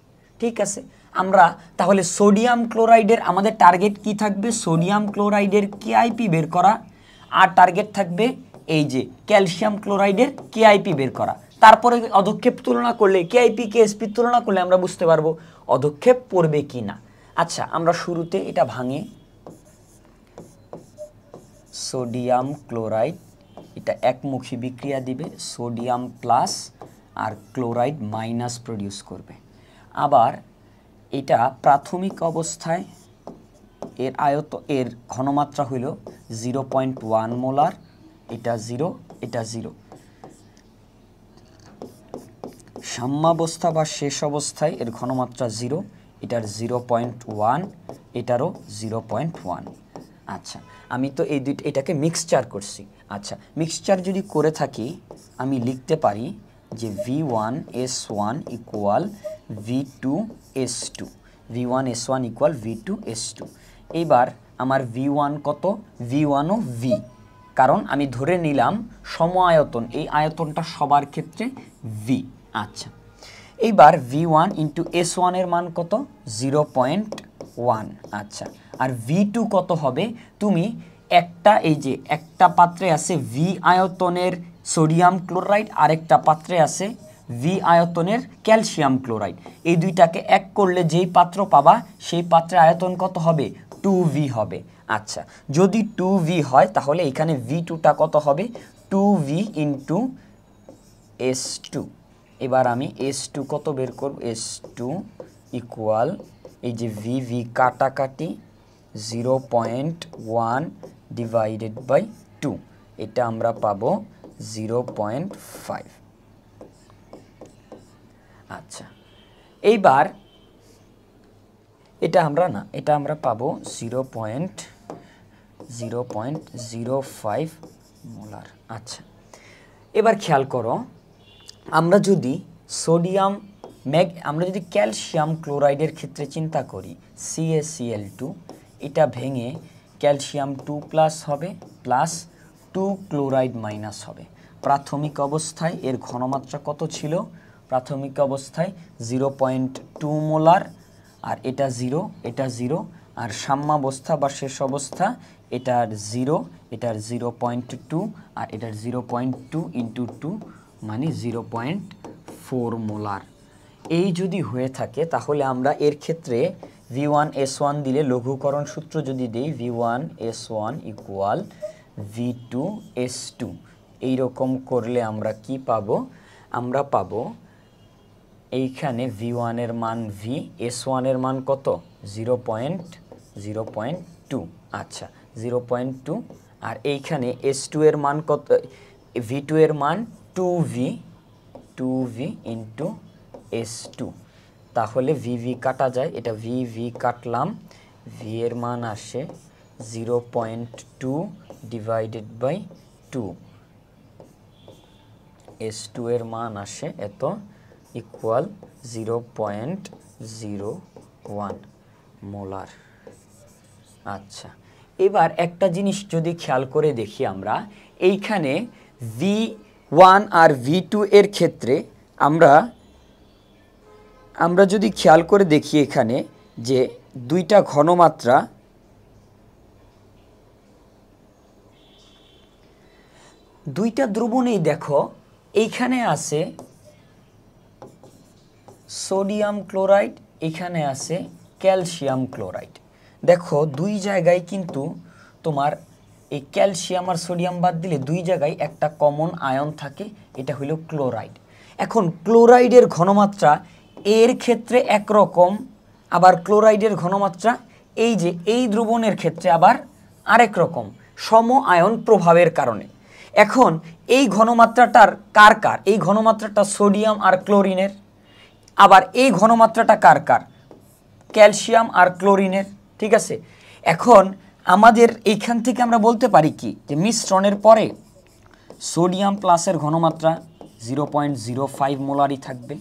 ঠিক আছে, আমরা তাহলে সোডিয়াম ক্লোরাইডের আমাদের টার্গেট কি থাকবে? সোডিয়াম ক্লোরাইডের কেআইপি বের করা, আর টার্গেট থাকবে এই যে ক্যালসিয়াম ক্লোরাইডের কেআইপি বের করা। তারপরে অধক্ষেপ তুলনা করলে, কেআইপি কেএসপি তুলনা করলে আমরা বুঝতে পারবো অধক্ষেপ পড়বে কি না। আচ্ছা, আমরা শুরুতে এটা ভাঙে। সোডিয়াম ক্লোরাইড, এটা একমুখী বিক্রিয়া দিবে, সোডিয়াম প্লাস আর ক্লোরাইড মাইনাস প্রডিউস করবে। আবার এটা প্রাথমিক অবস্থায় এর এর ঘনমাত্রা হইল 0.1 মোলার, এটা 0, এটা 0। সাম্যাবস্থা বা শেষ অবস্থায় এর ঘনমাত্রা 0, এটার 0.1, এটারও 0.1। আচ্ছা, আমি তো এই দুইটা এটাকে মিক্সচার করছি। আচ্ছা, মিক্সচার যদি করে থাকি আমি লিখতে পারি যে V1S1 equal V2S2, V1S1 equal V2S2। এইবার আমার V1 কত? V1 ও V, কারণ আমি ধরে নিলাম সম আয়তন, এই আয়তনটা সবার ক্ষেত্রে V। আচ্ছা, এইবার V1 ইন্টু S1 এর মান কত? 0.1। আচ্ছা, আর V2 কত হবে? তুমি একটা এই যে একটা পাত্রে আছে ভি আয়তনের সোডিয়াম ক্লোরাইড, আরেকটা পাত্রে আছে ভি আয়তনের ক্যালসিয়াম ক্লোরাইড। এই দুইটাকে এক করলে যেই পাত্র পাবা সেই পাত্রের আয়তন কত হবে? 2V হবে। আচ্ছা, যদি 2V হয় তাহলে এখানে V2টা কত হবে? 2V into S2। এবার আমি S2 কত বের করব? S2 ইকুয়াল এই যে VV কাটাকাটি 0.1 ডিভাইডেড বাই 2, এটা আমরা পাবো 0.5। আচ্ছা, এইবার এটা আমরা পাবো 0.05 মোলার। আচ্ছা, এবার খেয়াল করো, আমরা যদি ক্যালসিয়াম ক্লোরাইডের ক্ষেত্রে চিন্তা করি, CaCl2, এটা ভেঙে ক্যালসিয়াম 2+ হবে প্লাস 2 ক্লোরাইড মাইনাস হবে। প্রাথমিক অবস্থায় এর ঘনমাত্রা কত ছিল? প্রাথমিক অবস্থায় 0.2 মোলার, আর এটা 0, এটা 0, আর সাম্যাবস্থা বা শেষ অবস্থা এটার 0, এটার 0.2, আর এটার 0.2 ইন্টু 2 মানে 0.4 মোলার। এই যদি হয়ে থাকে তাহলে আমরা এর ক্ষেত্রে V1S1 দিলে, লঘুকরণ সূত্র যদি দিই, V1S1 ইকুয়াল V2S2, এইরকম করলে আমরা কি পাবো? আমরা পাবো এইখানে V1 এর মান V, S1 এর মান কত? 0.2। আচ্ছা, 0.2, আর এইখানে S2 এর মান কত? V2 এর মান 2V ইন্টু S2। তাহলে VV কাটা যায়, এটা VV কাটলাম, V এর মান আসে 0.2 ডিভাইডেড বাই 2, S2 এর মান আসে এত, ইকুয়াল 0.01 মোলার। আচ্ছা, এবার একটা জিনিস যদি খেয়াল করে দেখি, আমরা এইখানে V1 আর V2 এর ক্ষেত্রে আমরা যদি খেয়াল করে দেখি এখানে যে দুইটা ঘনমাত্রা, দুইটা দ্রবণেই দেখো এইখানে আছে সোডিয়াম ক্লোরাইড, এখানে আছে ক্যালসিয়াম ক্লোরাইড। দেখো দুই জায়গায় কিন্তু তোমার এই ক্যালসিয়াম আর সোডিয়াম বাদ দিলে দুই জায়গায় একটা কমন আয়ন থাকে, এটা হলো ক্লোরাইড। এখন ক্লোরাইডের ঘনমাত্রা এর ক্ষেত্রে একরকম, আবার ক্লোরাইডের ঘনমাত্রা এই যে এই দ্রবণের ক্ষেত্রে আবার আরেক রকম, সম আয়ন প্রভাবের কারণে। এখন এই ঘনমাত্রাটার কার? এই ঘনমাত্রাটা সোডিয়াম আর ক্লোরিনের, আবার এই ঘনমাত্রাটা কার? ক্যালসিয়াম আর ক্লোরিনের। ঠিক আছে, এখন আমাদের এইখান থেকে আমরা বলতে পারি কি, যে মিশ্রণের পরে সোডিয়াম প্লাসের ঘনমাত্রা 0.05 মোলারই থাকবে।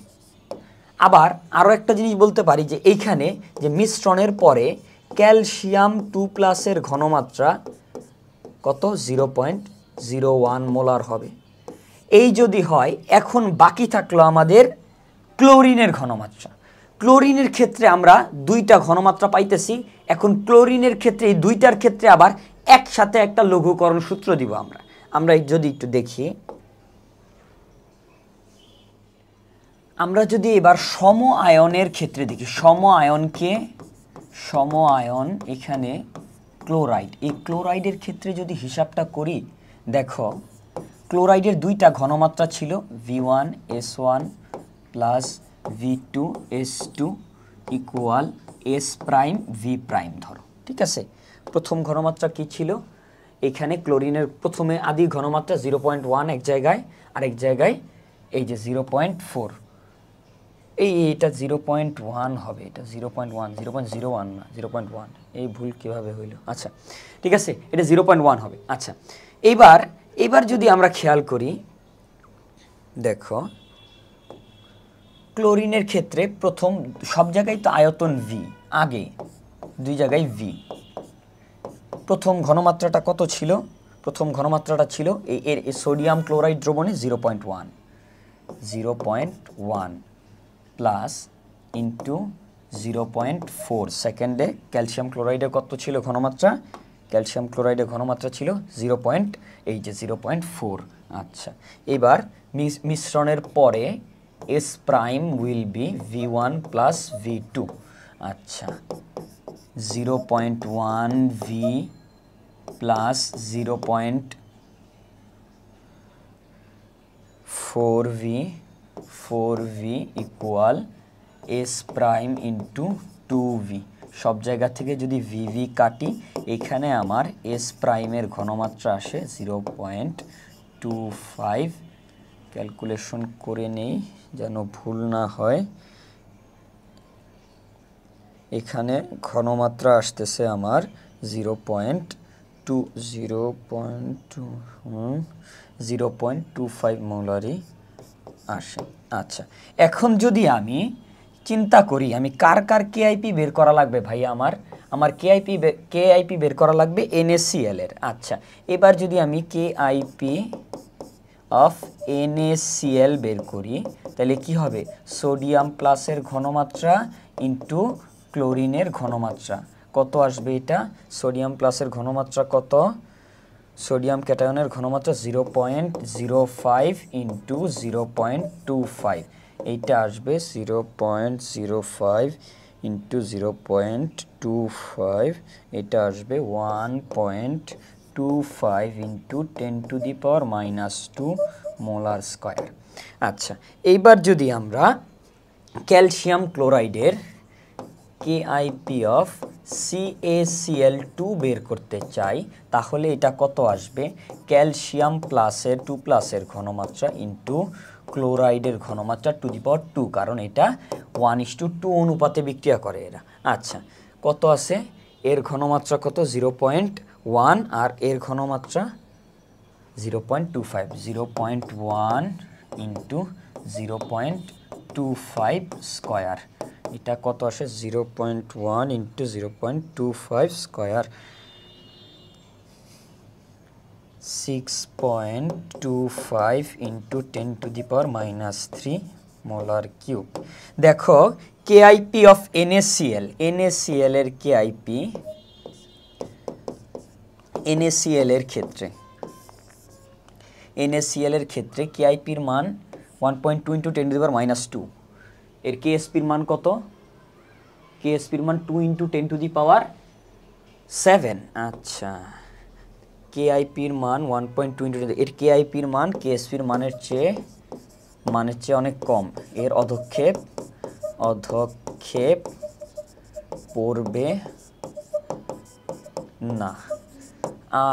আবার আরও একটা জিনিস বলতে পারি যে এইখানে যে মিশ্রণের পরে ক্যালসিয়াম 2+ ঘনমাত্রা কত? 0.01 মোলার হবে। এই যদি হয়, এখন বাকি থাকলো আমাদের ক্লোরিনের ঘনমাত্রা। ক্লোরিনের ক্ষেত্রে আমরা দুইটা ঘনমাত্রা পাইতেছি। এখন ক্লোরিনের ক্ষেত্রে এই দুইটার ক্ষেত্রে আবার একসাথে একটা লঘুকরণ সূত্র দিব আমরা যদি একটু দেখি, আমরা যদি এবার সম আয়নের ক্ষেত্রে দেখি, সম আয়ন এখানে ক্লোরাইড, এই ক্লোরাইডের ক্ষেত্রে যদি হিসাবটা করি, দেখো ক্লোরাইডের দুইটা ঘনমাত্রা ছিল V1S1 plus V2S2 equal S prime V prime ধরো। ঠিক আছে, প্রথম ঘনমাত্রা কি ছিল? এখানে ক্লোরিনের প্রথমে আদি ঘনমাত্রা 0.1 এক জায়গায়, আরেক জায়গায় এই যে 0.4, এইটা 0.1 হবে, এটা 0.01 না 0.1, এই ভুল কিভাবে হইল? আচ্ছা ঠিক আছে, এটা 0.1 হবে। আচ্ছা, এবার যদি আমরা খেয়াল করি, দেখো ক্লোরিনের ক্ষেত্রে প্রথম সব জায়গায় তো আয়তন V, আগে দুই জায়গায় V। প্রথম ঘনমাত্রাটা কত ছিল? প্রথম ঘনমাত্রাটা ছিল এর সোডিয়াম ক্লোরাইড দ্রবণে 0.1 প্লাস ইন্টু 0.4, সেকেন্ডে ক্যালসিয়াম ক্লোরাইডের কত ছিল ঘনমাত্রা? ক্যালসিয়াম ক্লোরাইডের ঘনমাত্রা ছিল 0.4। আচ্ছা, এবার মিশ্রণের পরে S prime will be V1 plus V2। আচ্ছা, 0.1 V plus 0.4V equal S prime into 2V। সব জায়গা থেকে যদি VV কাটি, এখানে আমার S প্রাইমের ঘনমাত্রা আসে 0.25। ক্যালকুলেশন করে নেই যেন ভুল না হয়। এখানে ঘনমাত্রা আসতেছে আমার 0.25 মোলারই আসে। আচ্ছা, এখন যদি আমি চিন্তা করি আমি কার কেআইপি বের করা লাগবে ভাই, আমার কেআইপি বের করা লাগবে NaCl এর। আচ্ছা, এবার যদি আমি কেআইপি অফ NaCl বের করি, তাহলে কি হবে? সোডিয়াম প্লাসের ঘনমাত্রা ইন্টু ক্লোরিনের ঘনমাত্রা কত আসবে? এটা সোডিয়াম প্লাসের ঘনমাত্রা কত? সোডিয়াম ক্যাটায়নের ঘনমাত্রা 0.05 ইন্টু 0.25। এইটা আসবে 0.05 ইন্টু 0.25। এটা আসবে 1.25 ইন্টু 10⁻⁻² মোলার স্কয়ার। আচ্ছা, এইবার যদি আমরা ক্যালসিয়াম ক্লোরাইডের কেআইপি অফ CaCl2 বের করতে চাই, তাহলে এটা কত আসবে? ক্যালসিয়াম প্লাসের 2 প্লাসের ঘনমাত্রা ইন্টু ক্লোরাইডের ঘনমাত্রা টু দি পাওয়ার 2, কারণ এটা 1:2 অনুপাতে বিক্রিয়া করে এরা। আচ্ছা, কত আছে? এর ঘনমাত্রা কত? 0.1 আর এর ঘনমাত্রা 0.25। 0.1 ইন্টু 0.25 স্কয়ার, এটা কত আসে? 0.1 into 0.25 square, 6.25 into 10⁻³ molar cube. দেখো, কেআইপি অফ NaCl এর কেআইপি NaCl এর ক্ষেত্রে কেআইপির মান 1.2 ইন্টু 10⁻²। এর কেএসপির মান কত? কেএসপির মান 2 ইন্টু 10⁻7। আচ্ছা, কেআইপির মান 1.2 ইন্টু, এর কেআইপির মান কেএসপির মানের চেয়ে অনেক কম। এর অধক্ষেপ পড়বে না।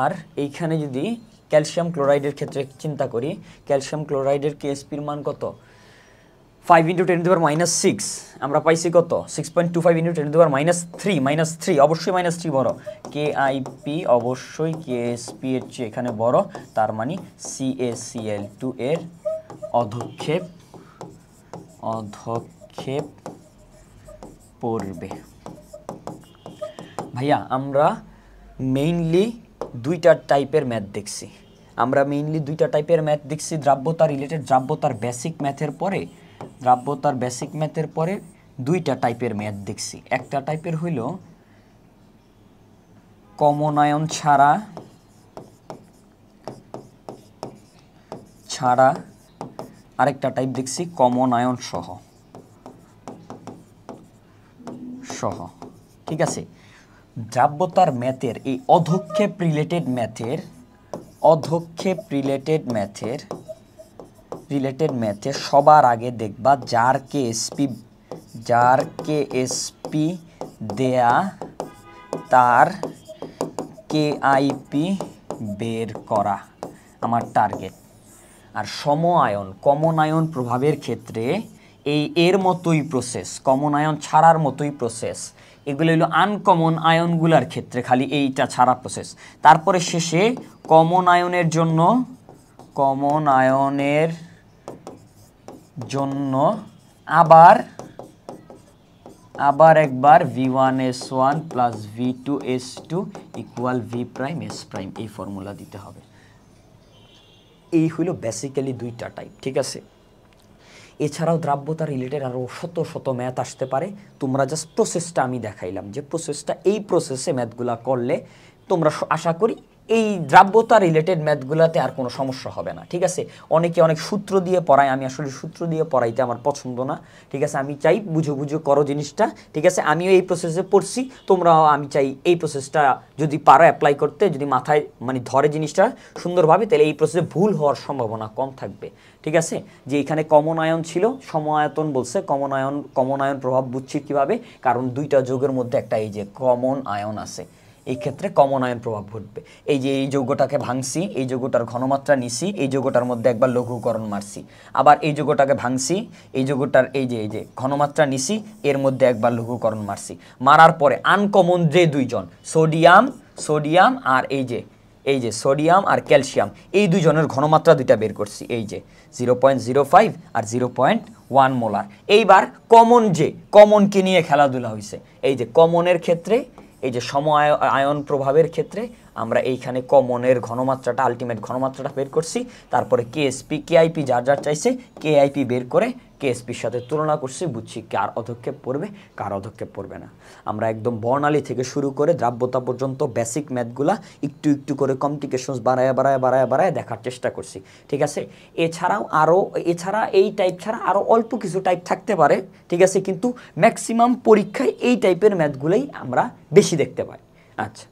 আর এইখানে যদি ক্যালসিয়াম ক্লোরাইডের ক্ষেত্রে চিন্তা করি, ক্যালসিয়াম ক্লোরাইডের কেএসপির মান কত? 5 ইন্টু 10⁻6। আমরা পাইছি কত? 6.25 ইন্টু 10⁻3 অবশ্যই -3 বড়। কেআইপি অবশ্যই কেএসপি এর চেয়ে এখানে বড়, তার মানে CaCl2 এর অধক্ষেপ পড়বে। ভাইয়া, আমরা মেইনলি দুইটা টাইপের ম্যাথ দেখছি। দ্রাব্যতা রিলেটেড, দ্রাব্যতার বেসিক ম্যাথের পরে দুইটা টাইপের ম্যাথ দেখছি। একটা টাইপের হইল কমন আয়ন ছাড়া, আরেকটা টাইপ দেখছি কমন আয়ন সহ। ঠিক আছে, দ্রাব্যতার ম্যাথের এই অধক্ষেপ রিলেটেড ম্যাথে সবার আগে দেখবা যার কেএসপি দেয়া তার কেআইপি বের করা আমার টার্গেট। আর কমন আয়ন প্রভাবের ক্ষেত্রে এর মতোই প্রসেস, কমন আয়ন ছাড়ার মতোই প্রসেস। এগুলো হলো আনকমন আয়নগুলার ক্ষেত্রে খালি এইটা ছাড়া প্রসেস। তারপরে শেষে কমন আয়নের জন্য আবার একবার V1S1 plus V2S2 equal V'(S') এই ফর্মুলা দিতে হবে। এই হলো বেসিক্যালি দুইটা টাইপ। ঠিক আছে, এছাড়াও দ্রাব্যতা রিলেটেড আরও শত ম্যাথ আসতে পারে। তোমরা জাস্ট প্রসেসটা আমি দেখাইলাম, যে প্রসেসটা, এই প্রসেসে ম্যাথগুলা করলে তোমরা আশা করি এই দ্রাব্যতা রিলেটেড ম্যাথগুলোতে আর কোনো সমস্যা হবে না। ঠিক আছে, অনেকে অনেক সূত্র দিয়ে পড়ায়, আমি আসলে সূত্র দিয়ে পড়াইতে আমার পছন্দ না। ঠিক আছে, আমি চাই বুঝো বুঝো করো জিনিসটা। ঠিক আছে, আমিও এই প্রসেসে পড়ছি, তোমরাও আমি চাই এই প্রসেসটা যদি পারো অ্যাপ্লাই করতে, যদি মাথায় মানে ধরে জিনিসটা সুন্দরভাবে, তাহলে এই প্রসেসে ভুল হওয়ার সম্ভাবনা কম থাকবে। ঠিক আছে, যে এখানে কমন আয়ন ছিল, সমায়তন বলছে, কমন আয়ন প্রভাব বুঝছি কীভাবে, কারণ দুইটা যৌগের মধ্যে একটা এই যে কমন আয়ন আছে, এই ক্ষেত্রে কমন আয়ন প্রভাব ঘটবে। এই যে এই যৌগটাকে ভাঙছি, এই যৌগটার ঘনমাত্রা নিছি, এই যৌগটার মধ্যে একবার লঘুকরণ মারছি, আবার এই যৌগটাকে ভাঙছি, এই যৌগটার এই যে ঘনমাত্রা নিছি, এর মধ্যে একবার লঘুকরণ মারছি, মারার পরে আনকমন যে দুইজন সোডিয়াম আর এই যে সোডিয়াম আর ক্যালসিয়াম, এই দুইজনের ঘনমাত্রা দুইটা বের করছি, এই যে 0.05 আর 0.1 মোলার। এইবার কমনকে নিয়ে খেলাধুলা হয়েছে। এই যে কমনের ক্ষেত্রে, এই যে আয়ন প্রভাবের ক্ষেত্রে আমরা এইখানে কমনের ঘনমাত্রাটা, আলটিমেট ঘনমাত্রাটা বের করছি, তারপরে কেআইপি যার চাইছে কেআইপি বের করে কেএসপির সাথে তুলনা করছি, বুঝছি কার অধক্ষেপ পড়বে কার অধক্ষেপ পড়বে না। আমরা একদম বর্ণালী থেকে শুরু করে দ্রাব্যতা পর্যন্ত বেসিক ম্যাথগুলা একটু করে কমপ্লিকেশনস বাড়ায় দেখার চেষ্টা করছি। ঠিক আছে, এছাড়া এই টাইপ ছাড়া আরও অল্প কিছু টাইপ থাকতে পারে। ঠিক আছে, কিন্তু ম্যাক্সিমাম পরীক্ষায় এই টাইপের ম্যাথগুলোই আমরা বেশি দেখতে পাই। আচ্ছা।